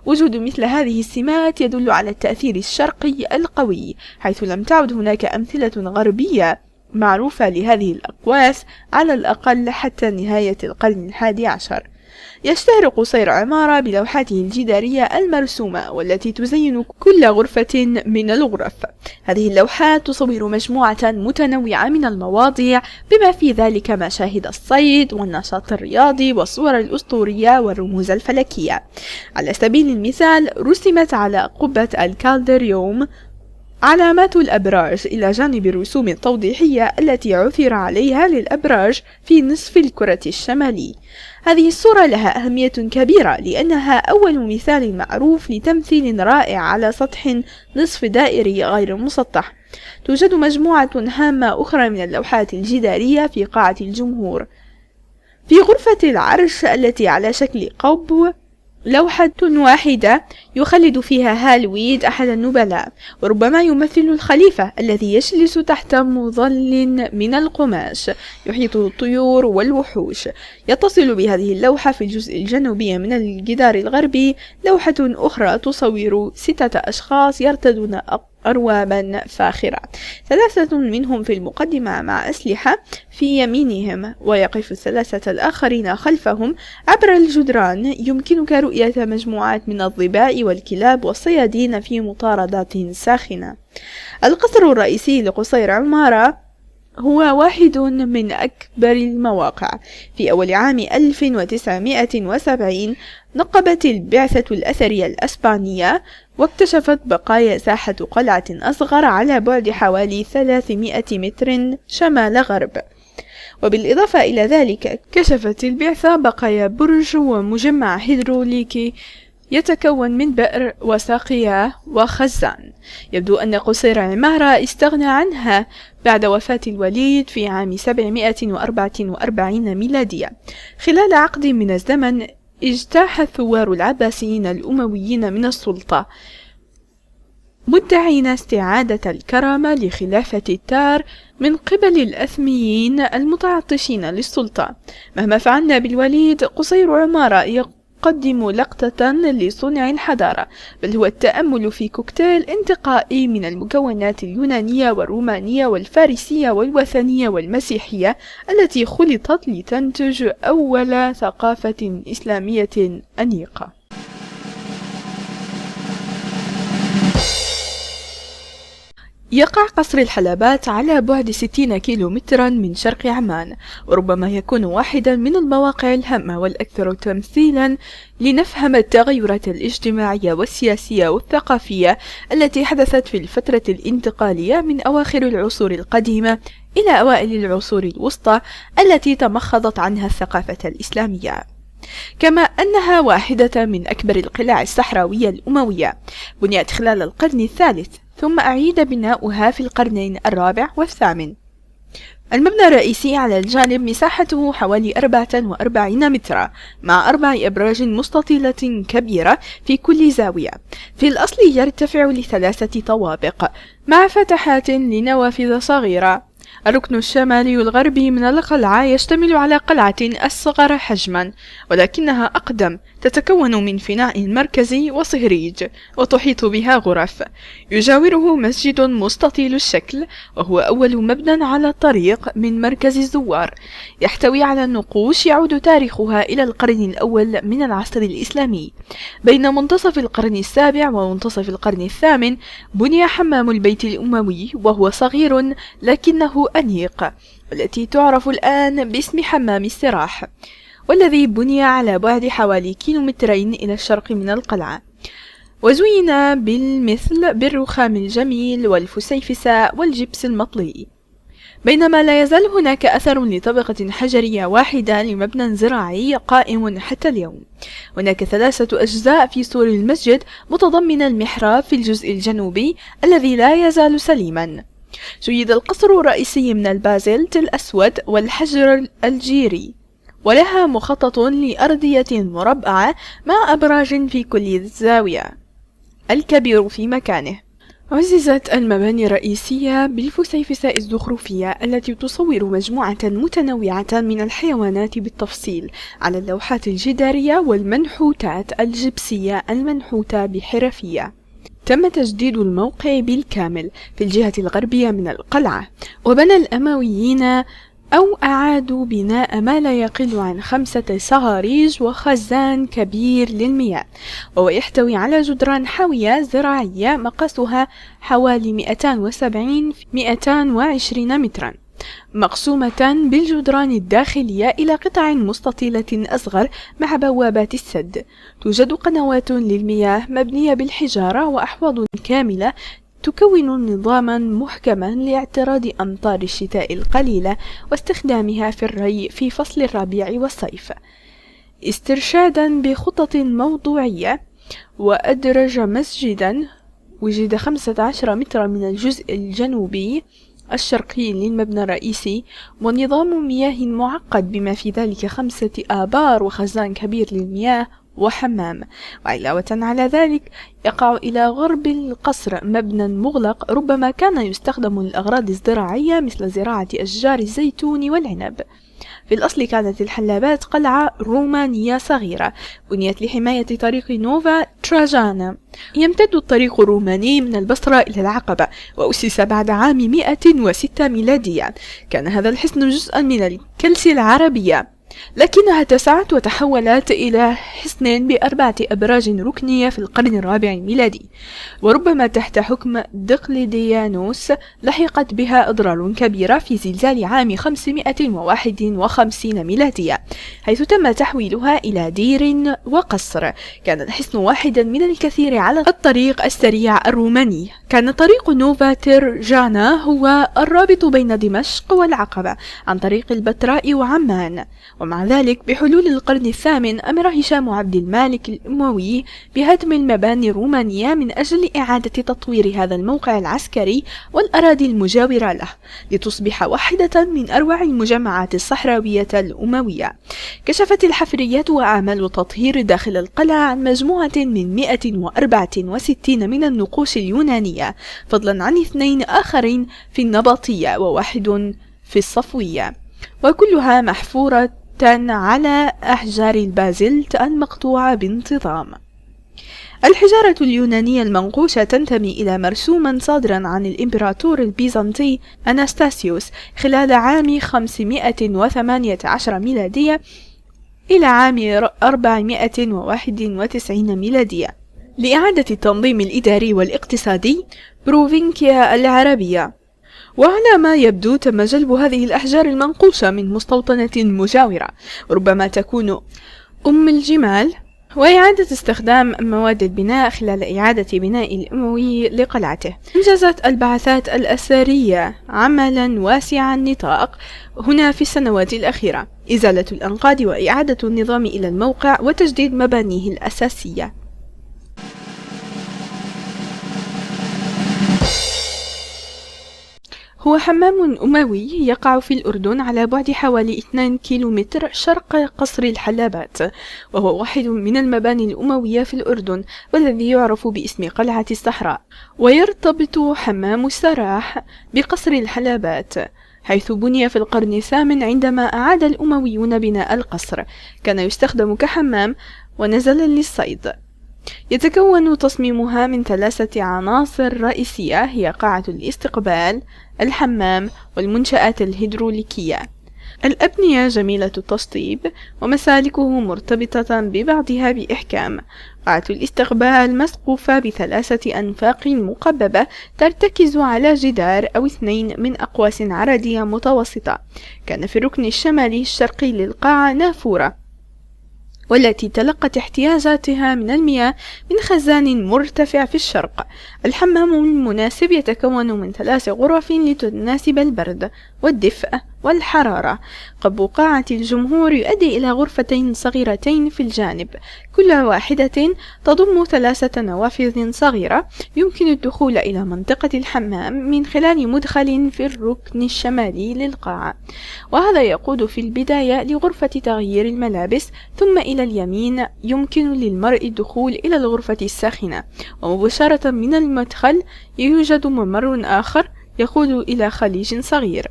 وجود مثل هذه السمات يدل على التأثير الشرقي القوي، حيث لم تعد هناك أمثلة غربية معروفة لهذه الأقواس على الأقل حتى نهاية القرن ال11. يشتهر قصير عمارة بلوحاته الجدارية المرسومة والتي تزين كل غرفة من الغرف. هذه اللوحات تصور مجموعة متنوعة من المواضيع بما في ذلك مشاهد الصيد والنشاط الرياضي والصور الأسطورية والرموز الفلكية. على سبيل المثال رسمت على قبة الكالدريوم علامات الأبراج إلى جانب الرسوم التوضيحية التي عثر عليها للأبراج في نصف الكرة الشمالي. هذه الصورة لها أهمية كبيرة لأنها أول مثال معروف لتمثيل رائع على سطح نصف دائري غير مسطح. توجد مجموعة هامة أخرى من اللوحات الجدارية في قاعة الجمهور. في غرفة العرش التي على شكل قب لوحة واحدة يخلد فيها هالويد أحد النبلاء، وربما يمثل الخليفة الذي يجلس تحت مظل من القماش يحيطه الطيور والوحوش. يتصل بهذه اللوحة في الجزء الجنوبي من الجدار الغربي لوحة أخرى تصور 6 أشخاص يرتدون أروابا فاخرة، 3 منهم في المقدمة مع أسلحة في يمينهم، ويقف 3 الآخرين خلفهم. عبر الجدران يمكنك رؤية مجموعات من الظباء والكلاب والصيادين في مطاردات ساخنة. القصر الرئيسي لقصير عمارة هو واحد من أكبر المواقع. في أول عام 1970 نقبت البعثة الأثرية الأسبانية واكتشفت بقايا ساحة قلعة أصغر على بعد حوالي 300 متر شمال غرب. وبالإضافة إلى ذلك كشفت البعثة بقايا برج ومجمع هيدروليكي يتكون من بئر وساقية وخزان. يبدو أن قصير عمارة استغنى عنها بعد وفاة الوليد في عام 744 ميلادية. خلال عقد من الزمن اجتاح الثوار العباسيين الأمويين من السلطة مدعين استعادة الكرامة لخلافة التار من قبل الأثميين المتعطشين للسلطة. مهما فعلنا بالوليد، قصير عمارة يقدم لقطة لصنع الحضارة، بل هو التأمل في كوكتيل انتقائي من المكونات اليونانية والرومانية والفارسية والوثنية والمسيحية التي خلطت لتنتج أول ثقافة إسلامية أنيقة. يقع قصر الحلبات على بعد 60 كيلومترا من شرق عمان، وربما يكون واحدا من المواقع الهامة والأكثر تمثيلا لنفهم التغيرات الاجتماعية والسياسية والثقافية التي حدثت في الفترة الانتقالية من أواخر العصور القديمة إلى أوائل العصور الوسطى التي تمخضت عنها الثقافة الإسلامية. كما أنها واحدة من أكبر القلاع الصحراوية الأموية، بنيت خلال القرن الثالث ثم أعيد بناؤها في القرنين الرابع والثامن. المبنى الرئيسي على الجانب مساحته حوالي 44 مترا مع 4 أبراج مستطيلة كبيرة في كل زاوية. في الأصل يرتفع ل3 طوابق مع فتحات لنوافذ صغيرة. الركن الشمالي الغربي من القلعة يشتمل على قلعة أصغر حجما ولكنها أقدم، تتكون من فناء مركزي وصهريج وتحيط بها غرف. يجاوره مسجد مستطيل الشكل وهو أول مبنى على الطريق من مركز الزوار، يحتوي على نقوش يعود تاريخها إلى القرن الأول من العصر الإسلامي. بين منتصف القرن السابع ومنتصف القرن الثامن بني حمام البيت الأموي وهو صغير لكنه أنيق، والتي تعرف الآن باسم حمام السراح، والذي بني على بعد حوالي 2 كيلومترين إلى الشرق من القلعة، وزين بالمثل بالرخام الجميل والفسيفساء والجبس المطلي. بينما لا يزال هناك أثر لطبقة حجرية واحدة لمبنى زراعي قائم حتى اليوم. هناك 3 أجزاء في سور المسجد متضمن المحراب في الجزء الجنوبي الذي لا يزال سليما. شيد القصر الرئيسي من البازلت الأسود والحجر الجيري، ولها مخطط لأرضية مربعة مع أبراج في كل زاوية، الكبير في مكانه. عززت المباني الرئيسية بالفسيفساء الزخرفية التي تصور مجموعة متنوعة من الحيوانات بالتفصيل على اللوحات الجدارية والمنحوتات الجبسية المنحوتة بحرفية. تم تجديد الموقع بالكامل في الجهة الغربية من القلعة، وبنى الأمويين أو أعادوا بناء ما لا يقل عن 5 صهاريج وخزان كبير للمياه، وهو يحتوي على جدران حاوية زراعية مقاسها حوالي 270 في 220 مترا، مقسومة بالجدران الداخلية إلى قطع مستطيلة أصغر مع بوابات السد. توجد قنوات للمياه مبنية بالحجارة وأحواض كاملة تكون نظاما محكما لاعتراض أمطار الشتاء القليلة واستخدامها في الري في فصل الربيع والصيف، استرشادا بخطط موضوعية. وأدرج مسجدا وجد 15 مترا من الجزء الجنوبي الشرقي للمبنى الرئيسي، ونظام مياه معقد بما في ذلك 5 آبار وخزان كبير للمياه وحمام. وعلاوة على ذلك يقع إلى غرب القصر مبنى مغلق ربما كان يستخدم للأغراض الزراعية مثل زراعة أشجار الزيتون والعنب. في الأصل كانت الحلابات قلعة رومانية صغيرة بنيت لحماية طريق نوفا تراجانا. يمتد الطريق الروماني من البصرة إلى العقبة، وأسس بعد عام 106 ميلاديا. كان هذا الحصن جزءا من الكلس العربية، لكنها اتسعت وتحولت إلى حصن ب4 أبراج ركنية في القرن الرابع الميلادي، وربما تحت حكم دقلديانوس لحقت بها أضرار كبيرة في زلزال عام 551 ميلادية، حيث تم تحويلها إلى دير وقصر. كان الحصن واحدا من الكثير على الطريق السريع الروماني. كان طريق نوفا ترجانا هو الرابط بين دمشق والعقبة عن طريق البتراء وعمان. ومع ذلك بحلول القرن الثامن أمر هشام عبد المالك الأموي بهدم المباني الرومانية من أجل إعادة تطوير هذا الموقع العسكري والأراضي المجاورة له، لتصبح واحدة من أروع المجمعات الصحراوية الأموية. كشفت الحفريات وأعمال التطهير داخل القلعة عن مجموعة من 164 من النقوش اليونانية، فضلا عن 2 آخرين في النبطية و1 في الصفوية، وكلها محفورة على أحجار البازلت المقطوعة بانتظام. الحجارة اليونانية المنقوشة تنتمي إلى مرسوما صادرا عن الإمبراطور البيزنطي أناستاسيوس خلال عام 518 ميلادية إلى عام 491 ميلادية لإعادة التنظيم الإداري والاقتصادي بروفينكيا العربية. وعلى ما يبدو تم جلب هذه الأحجار المنقوشة من مستوطنة مجاورة، وربما تكون أم الجمال، وإعادة استخدام مواد البناء خلال إعادة بناء الأموي لقلعته. أنجزت البعثات الأثرية عملا واسع النطاق هنا في السنوات الأخيرة، إزالة الأنقاض وإعادة النظام إلى الموقع وتجديد مبانيه الأساسية. هو حمام أموي يقع في الأردن على بعد حوالي 2 كيلومتر شرق قصر الحلابات، وهو واحد من المباني الأموية في الأردن والذي يعرف باسم قلعة الصحراء. ويرتبط حمام السراح بقصر الحلابات حيث بني في القرن الثامن عندما أعاد الأمويون بناء القصر. كان يستخدم كحمام ونزلا للصيد. يتكون تصميمها من 3 عناصر رئيسية هي قاعة الاستقبال، الحمام، والمنشآت الهيدروليكية. الأبنية جميلة التشطيب ومسالكه مرتبطة ببعضها بإحكام. قاعة الاستقبال مسقوفة ب3 أنفاق مقببة ترتكز على جدار أو 2 من أقواس عرضية متوسطة. كان في الركن الشمالي الشرقي للقاعة نافورة، والتي تلقت احتياجاتها من المياه من خزان مرتفع في الشرق. الحمام المناسب يتكون من 3 غرف لتناسب البرد، والدفء والحرارة. قب قاعة الجمهور يؤدي إلى غرفتين صغيرتين في الجانب، كل واحدة تضم 3 نوافذ صغيرة يمكن الدخول إلى منطقة الحمام من خلال مدخل في الركن الشمالي للقاعة، وهذا يقود في البداية لغرفة تغيير الملابس، ثم إلى اليمين يمكن للمرء الدخول إلى الغرفة الساخنة، ومباشرة من المدخل يوجد ممر آخر يقود إلى خليج صغير.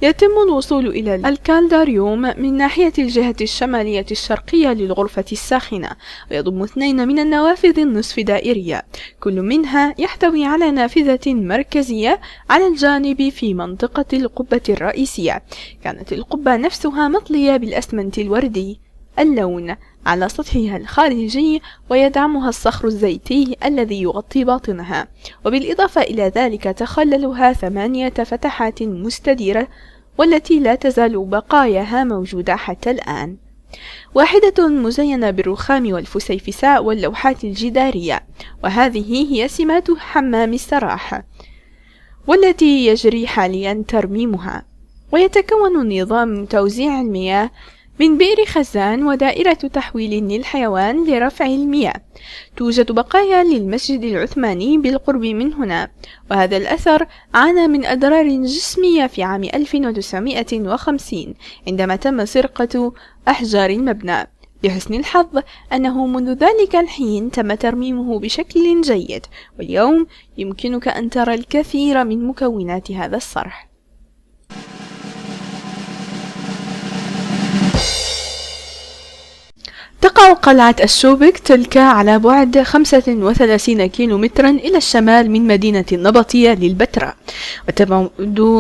يتم الوصول إلى الكالداريوم من ناحية الجهة الشمالية الشرقية للغرفة الساخنة، ويضم 2 من النوافذ النصف دائرية، كل منها يحتوي على نافذة مركزية على الجانب في منطقة القبة الرئيسية. كانت القبة نفسها مطلية بالأسمنت الوردي اللون على سطحها الخارجي، ويدعمها الصخر الزيتي الذي يغطي باطنها، وبالإضافة إلى ذلك تخللها 8 فتحات مستديرة والتي لا تزال بقاياها موجودة حتى الآن. واحدة مزينة بالرخام والفسيفساء واللوحات الجدارية، وهذه هي سمات حمام السراح والتي يجري حاليا ترميمها. ويتكون نظام توزيع المياه من بئر خزان ودائرة تحويل للحيوان لرفع المياه. توجد بقايا للمسجد العثماني بالقرب من هنا، وهذا الأثر عانى من أضرار جسمية في عام 1950 عندما تم سرقة أحجار المبنى. لحسن الحظ أنه منذ ذلك الحين تم ترميمه بشكل جيد، واليوم يمكنك أن ترى الكثير من مكونات هذا الصرح. تقع قلعة الشوبك تلك على بعد 35 كيلومترا إلى الشمال من مدينة النبطية للبتراء، وتبعد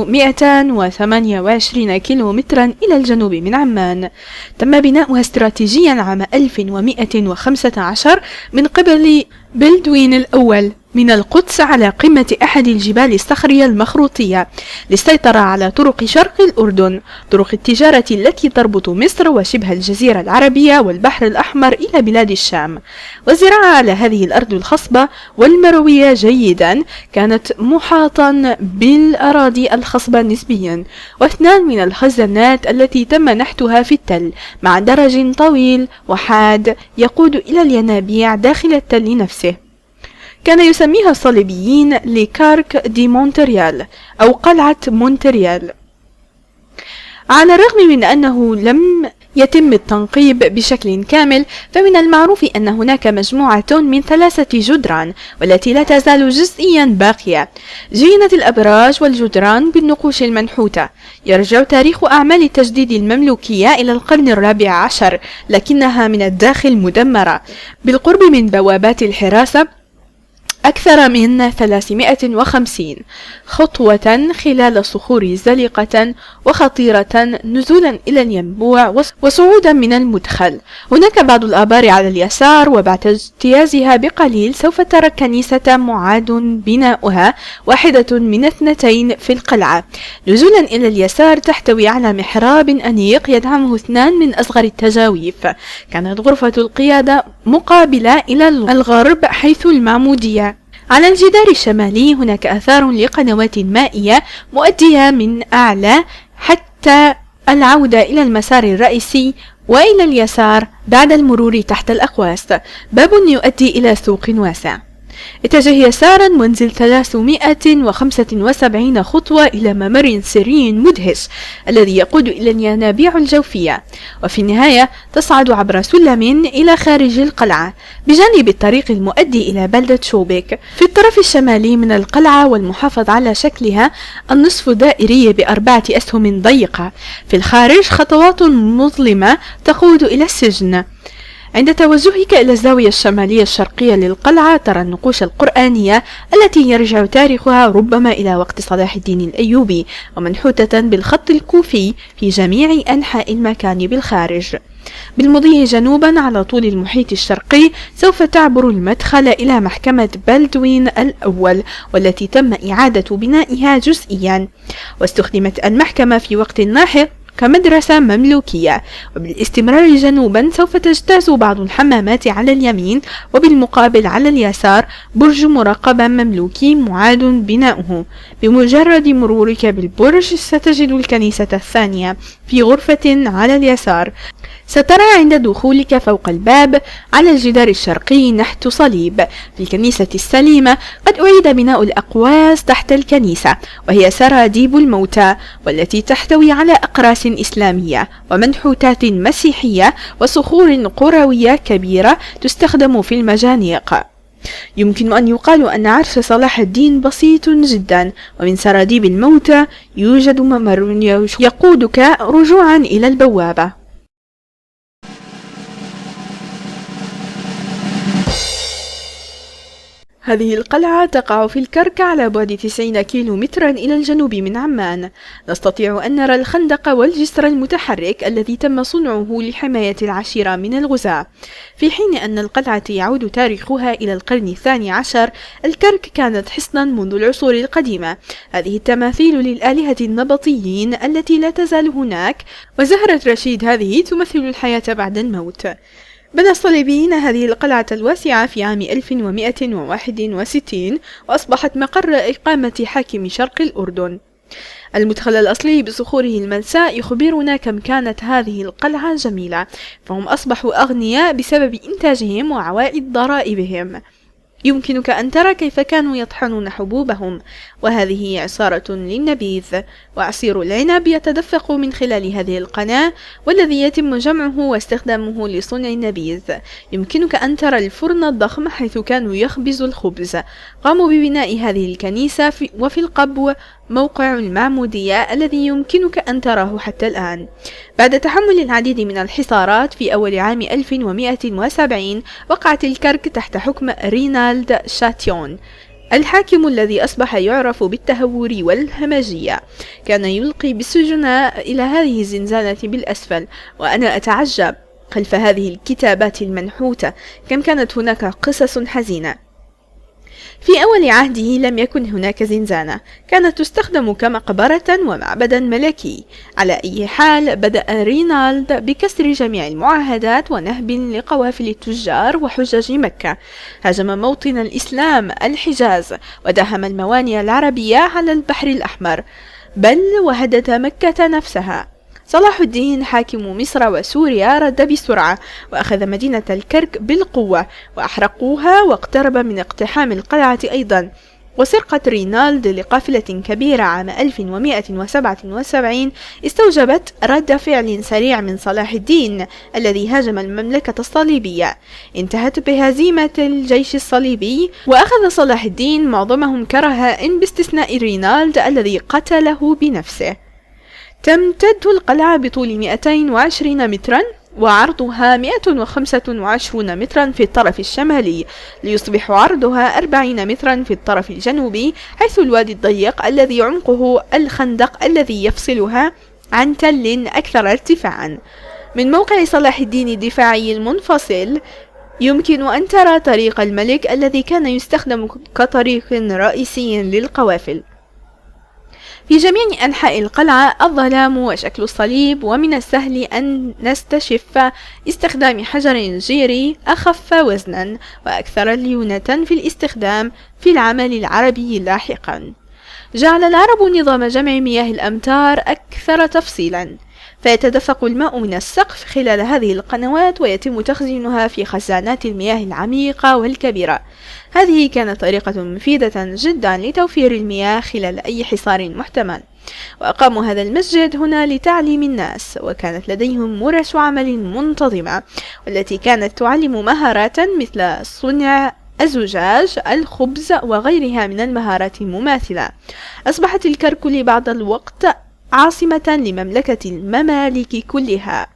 128 كيلومترا إلى الجنوب من عمان. تم بناؤها استراتيجيا عام 1115 من قبل بلدوين الأول من القدس على قمة أحد الجبال الصخرية المخروطية للسيطرة على طرق شرق الأردن، طرق التجارة التي تربط مصر وشبه الجزيرة العربية والبحر الأحمر إلى بلاد الشام. والزراعة على هذه الأرض الخصبة والمروية جيدا كانت محاطا بالأراضي الخصبة نسبيا، واثنان من الخزانات التي تم نحتها في التل مع درج طويل وحاد يقود إلى الينابيع داخل التل نفسه. كان يسميها الصليبيين لكارك دي مونتريال أو قلعة مونتريال. على الرغم من أنه لم يتم التنقيب بشكل كامل، فمن المعروف أن هناك مجموعة من 3 جدران والتي لا تزال جزئيا باقية. زينت الأبراج والجدران بالنقوش المنحوتة. يرجع تاريخ أعمال التجديد المملوكية إلى القرن الرابع عشر، لكنها من الداخل مدمرة. بالقرب من بوابات الحراسة أكثر من 350 خطوة خلال صخور زلقة وخطيرة نزولا إلى الينبوع وصعودا من المدخل. هناك بعض الآبار على اليسار، وبعد اجتيازها بقليل سوف ترى الكنيسة معاد بناؤها، واحدة من 2 في القلعة. نزولا إلى اليسار تحتوي على محراب أنيق يدعمه 2 من أصغر التجاويف. كانت غرفة القيادة مقابلة إلى الغرب حيث المعمودية. على الجدار الشمالي هناك آثار لقنوات مائية مؤدية من أعلى حتى العودة إلى المسار الرئيسي، وإلى اليسار بعد المرور تحت الأقواس باب يؤدي إلى سوق واسع. اتجه يسارا وانزل 375 خطوة إلى ممر سري مدهش الذي يقود إلى الينابيع الجوفية، وفي النهاية تصعد عبر سلم إلى خارج القلعة بجانب الطريق المؤدي إلى بلدة شوبك. في الطرف الشمالي من القلعة والمحافظ على شكلها النصف دائري ب4 أسهم ضيقة. في الخارج خطوات مظلمة تقود إلى السجن. عند توجهك إلى الزاوية الشمالية الشرقية للقلعة ترى النقوش القرآنية التي يرجع تاريخها ربما إلى وقت صلاح الدين الأيوبي، ومنحوتة بالخط الكوفي في جميع أنحاء المكان بالخارج. بالمضي جنوبا على طول المحيط الشرقي سوف تعبر المدخل إلى محكمة بلدوين الأول، والتي تم إعادة بنائها جزئيا، واستخدمت المحكمة في وقت لاحق كمدرسة مملوكية. وبالاستمرار جنوبا سوف تجتاز بعض الحمامات على اليمين، وبالمقابل على اليسار برج مراقبة مملوكي معاد بناؤه. بمجرد مرورك بالبرج ستجد الكنيسة الثانية في غرفة على اليسار. سترى عند دخولك فوق الباب على الجدار الشرقي نحت صليب. في الكنيسة السليمة قد أعيد بناء الأقواس تحت الكنيسة، وهي سراديب الموتى، والتي تحتوي على أقراص إسلامية ومنحوتات مسيحية وصخور قروية كبيرة تستخدم في المجانيق. يمكن أن يقال أن عرش صلاح الدين بسيط جدا، ومن سراديب الموتى يوجد ممر يقودك رجوعا إلى البوابة. هذه القلعة تقع في الكرك على بعد 90 كيلومترا إلى الجنوب من عمان. نستطيع أن نرى الخندق والجسر المتحرك الذي تم صنعه لحماية العشيرة من الغزاة. في حين أن القلعة يعود تاريخها إلى القرن الثاني عشر، الكرك كانت حصنا منذ العصور القديمة. هذه التماثيل للآلهة النبطيين التي لا تزال هناك، وزهرة رشيد هذه تمثل الحياة بعد الموت. بنى الصليبيين هذه القلعة الواسعة في عام 1161، وأصبحت مقر إقامة حاكم شرق الأردن. المدخل الأصلي بصخوره الملساء يخبرنا كم كانت هذه القلعة جميلة، فهم أصبحوا أغنياء بسبب إنتاجهم وعوائد ضرائبهم. يمكنك أن ترى كيف كانوا يطحنون حبوبهم، وهذه عصارة للنبيذ. وعصير العنب يتدفق من خلال هذه القناة، والذي يتم جمعه واستخدامه لصنع النبيذ. يمكنك أن ترى الفرن الضخم حيث كانوا يخبزوا الخبز. قاموا ببناء هذه الكنيسة وفي القبو موقع المعمودية الذي يمكنك أن تراه حتى الآن. بعد تحمل العديد من الحصارات في أول عام 1170 وقعت الكرك تحت حكم رينالد شاتيون، الحاكم الذي أصبح يعرف بالتهور والهمجية. كان يلقي بالسجناء إلى هذه الزنزانة بالأسفل، وأنا أتعجب خلف هذه الكتابات المنحوتة كم كانت هناك قصص حزينة. في أول عهده لم يكن هناك زنزانة، كانت تستخدم كمقبرة ومعبدا ملكي. على أي حال، بدأ رينالد بكسر جميع المعاهدات ونهب لقوافل التجار وحجاج مكة. هاجم موطن الإسلام الحجاز، وداهم الموانئ العربية على البحر الأحمر، بل وهدد مكة نفسها. صلاح الدين حاكم مصر وسوريا رد بسرعة وأخذ مدينة الكرك بالقوة، وأحرقوها، واقترب من اقتحام القلعة أيضا. وسرقة رينالد لقافلة كبيرة عام 1177 استوجبت رد فعل سريع من صلاح الدين الذي هاجم المملكة الصليبية. انتهت بهزيمة الجيش الصليبي، وأخذ صلاح الدين معظمهم كرهائن باستثناء رينالد الذي قتله بنفسه. تمتد القلعة بطول 220 مترا، وعرضها 125 مترا في الطرف الشمالي، ليصبح عرضها 40 مترا في الطرف الجنوبي، حيث الوادي الضيق الذي عمقه الخندق الذي يفصلها عن تل أكثر ارتفاعا. من موقع صلاح الدين الدفاعي المنفصل يمكن أن ترى طريق الملك الذي كان يستخدم كطريق رئيسي للقوافل. في جميع أنحاء القلعة الظلام وشكل الصليب، ومن السهل أن نستشف استخدام حجر جيري أخف وزنا وأكثر ليونة في الاستخدام في العمل العربي لاحقا. جعل العرب نظام جمع مياه الأمطار أكثر تفصيلا، فيتدفق الماء من السقف خلال هذه القنوات، ويتم تخزينها في خزانات المياه العميقة والكبيرة. هذه كانت طريقة مفيدة جدا لتوفير المياه خلال أي حصار محتمل. وأقاموا هذا المسجد هنا لتعليم الناس، وكانت لديهم ورش عمل منتظمة، والتي كانت تعلم مهارات مثل صنع الزجاج، الخبز، وغيرها من المهارات المماثلة. أصبحت الكرك لبعض الوقت عاصمة لمملكة الممالك كلها.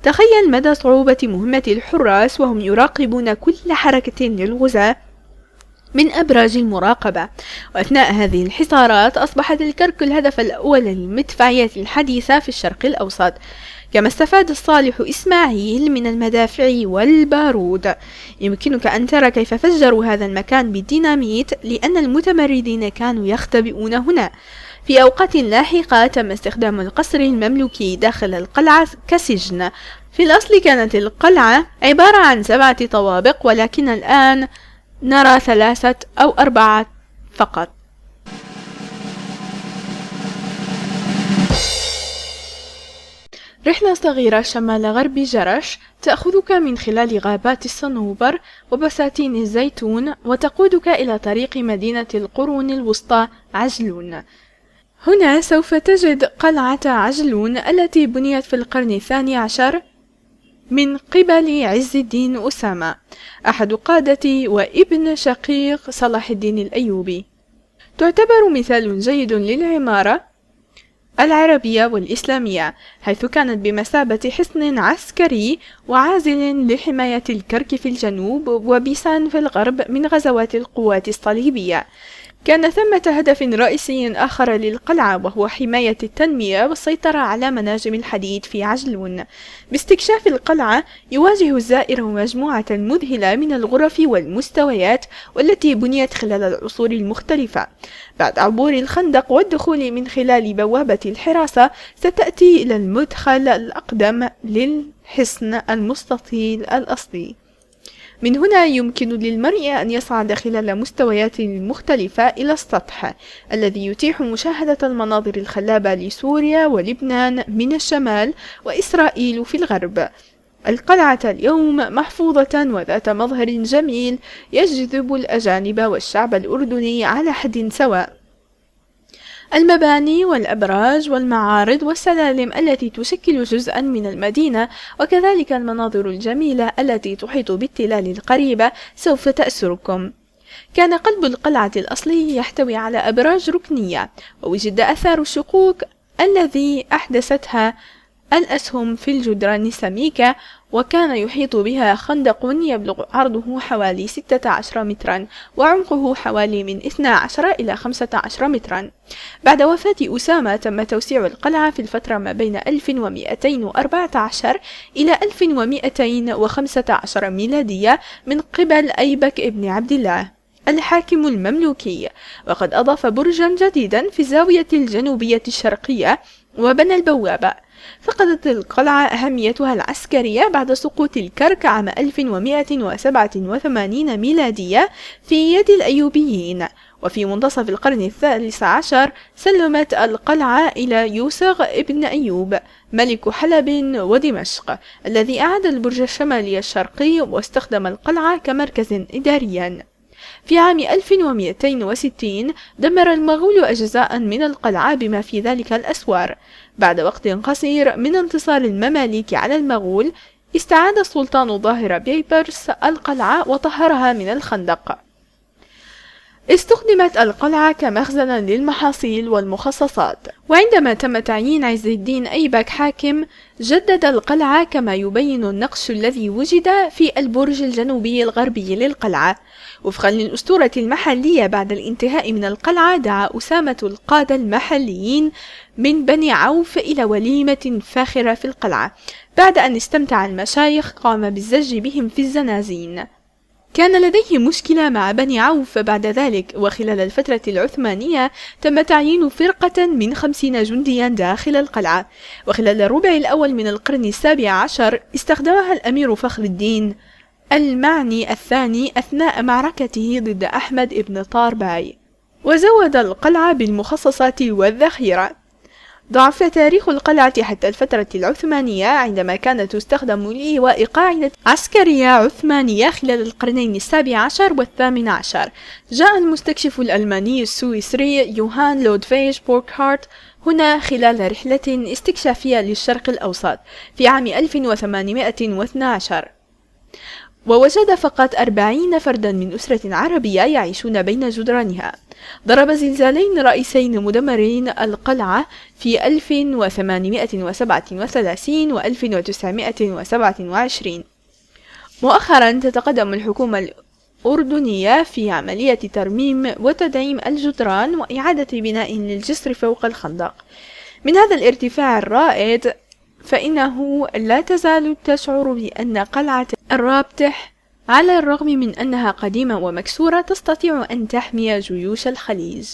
تخيل مدى صعوبة مهمة الحراس وهم يراقبون كل حركة للغزاة من أبراج المراقبة. وأثناء هذه الحصارات أصبحت الكرك الهدف الأول للمدفعيات الحديثة في الشرق الأوسط، كما استفاد الصالح إسماعيل من المدافع والبارود. يمكنك أن ترى كيف فجروا هذا المكان بالديناميت، لأن المتمردين كانوا يختبئون هنا. في أوقات لاحقة تم استخدام القصر المملوكي داخل القلعة كسجن. في الأصل كانت القلعة عبارة عن 7 طوابق، ولكن الآن نرى 3 أو 4 فقط. رحلة صغيرة شمال غرب جرش تأخذك من خلال غابات الصنوبر وبساتين الزيتون وتقودك إلى طريق مدينة القرون الوسطى عجلون. هنا سوف تجد قلعة عجلون التي بنيت في القرن 12 من قبل عز الدين أسامة، أحد قادة وابن شقيق صلاح الدين الأيوبي. تعتبر مثال جيد للعمارة العربية والإسلامية، حيث كانت بمثابة حصن عسكري وعازل لحماية الكرك في الجنوب وبيسان في الغرب من غزوات القوات الصليبية. كان ثمة هدف رئيسي آخر للقلعة، وهو حماية التنمية والسيطرة على مناجم الحديد في عجلون. باستكشاف القلعة يواجه الزائر مجموعة مذهلة من الغرف والمستويات والتي بنيت خلال العصور المختلفة. بعد عبور الخندق والدخول من خلال بوابة الحراسة ستأتي إلى المدخل الأقدم للحصن المستطيل الأصلي. من هنا يمكن للمرء أن يصعد خلال مستويات مختلفة إلى السطح الذي يتيح مشاهدة المناظر الخلابة لسوريا ولبنان من الشمال وإسرائيل في الغرب. القلعة اليوم محفوظة وذات مظهر جميل يجذب الأجانب والشعب الأردني على حد سواء. المباني والأبراج والمعارض والسلالم التي تشكل جزءا من المدينة، وكذلك المناظر الجميلة التي تحيط بالتلال القريبة سوف تأسركم. كان قلب القلعة الأصلي يحتوي على أبراج ركنية، ووجد أثار الشقوق الذي أحدثتها الأسهم في الجدران السميكة، وكان يحيط بها خندق يبلغ عرضه حوالي 16 مترا وعمقه حوالي من 12 إلى 15 مترا. بعد وفاة أسامة تم توسيع القلعة في الفترة ما بين 1214 إلى 1215 ميلادية من قبل أيبك ابن عبد الله الحاكم المملوكي، وقد أضاف برجا جديدا في الزاوية الجنوبية الشرقية وبنى البوابة. فقدت القلعة أهميتها العسكرية بعد سقوط الكرك عام 1187 ميلادية في يد الأيوبيين، وفي منتصف القرن 13 سلمت القلعة إلى يوسغ ابن أيوب ملك حلب ودمشق، الذي أعاد البرج الشمالي الشرقي واستخدم القلعة كمركز إداريا. في عام 1260 دمر المغول أجزاء من القلعة بما في ذلك الأسوار. بعد وقت قصير من انتصار المماليك على المغول استعاد السلطان ظاهر بيبرس القلعة وطهرها من الخندق. استخدمت القلعة كمخزنا للمحاصيل والمخصصات، وعندما تم تعيين عز الدين أيبك حاكم جدد القلعة كما يبين النقش الذي وجد في البرج الجنوبي الغربي للقلعة. وفقا للأسطورة المحلية بعد الانتهاء من القلعة دعا أسامة القادة المحليين من بني عوف إلى وليمة فاخرة في القلعة. بعد أن استمتع المشايخ قام بالزج بهم في الزنازين. كان لديه مشكلة مع بني عوف بعد ذلك، وخلال الفترة العثمانية تم تعيين فرقة من 50 جنديا داخل القلعة، وخلال الربع الأول من القرن 17 استخدمها الأمير فخر الدين المعني الثاني أثناء معركته ضد أحمد ابن طارباي، وزود القلعة بالمخصصات والذخيرة. ضعف تاريخ القلعة حتى الفترة العثمانية عندما كانت تستخدم لإيواء قاعدة عسكرية عثمانية خلال القرنين 17 و18. جاء المستكشف الألماني السويسري يوهان لودفيج بوركهارت هنا خلال رحلة استكشافية للشرق الأوسط في عام 1812، ووجد فقط 40 فردا من أسرة عربية يعيشون بين جدرانها. ضرب زلزالين رئيسين مدمرين القلعة في 1837 و 1927. مؤخرا تتقدم الحكومة الأردنية في عملية ترميم وتدعيم الجدران وإعادة بناء للجسر فوق الخندق. من هذا الارتفاع الرائد فإنه لا تزال تشعر بأن قلعة الرابتح على الرغم من أنها قديمة ومكسورة تستطيع أن تحمي جيوش الخليج.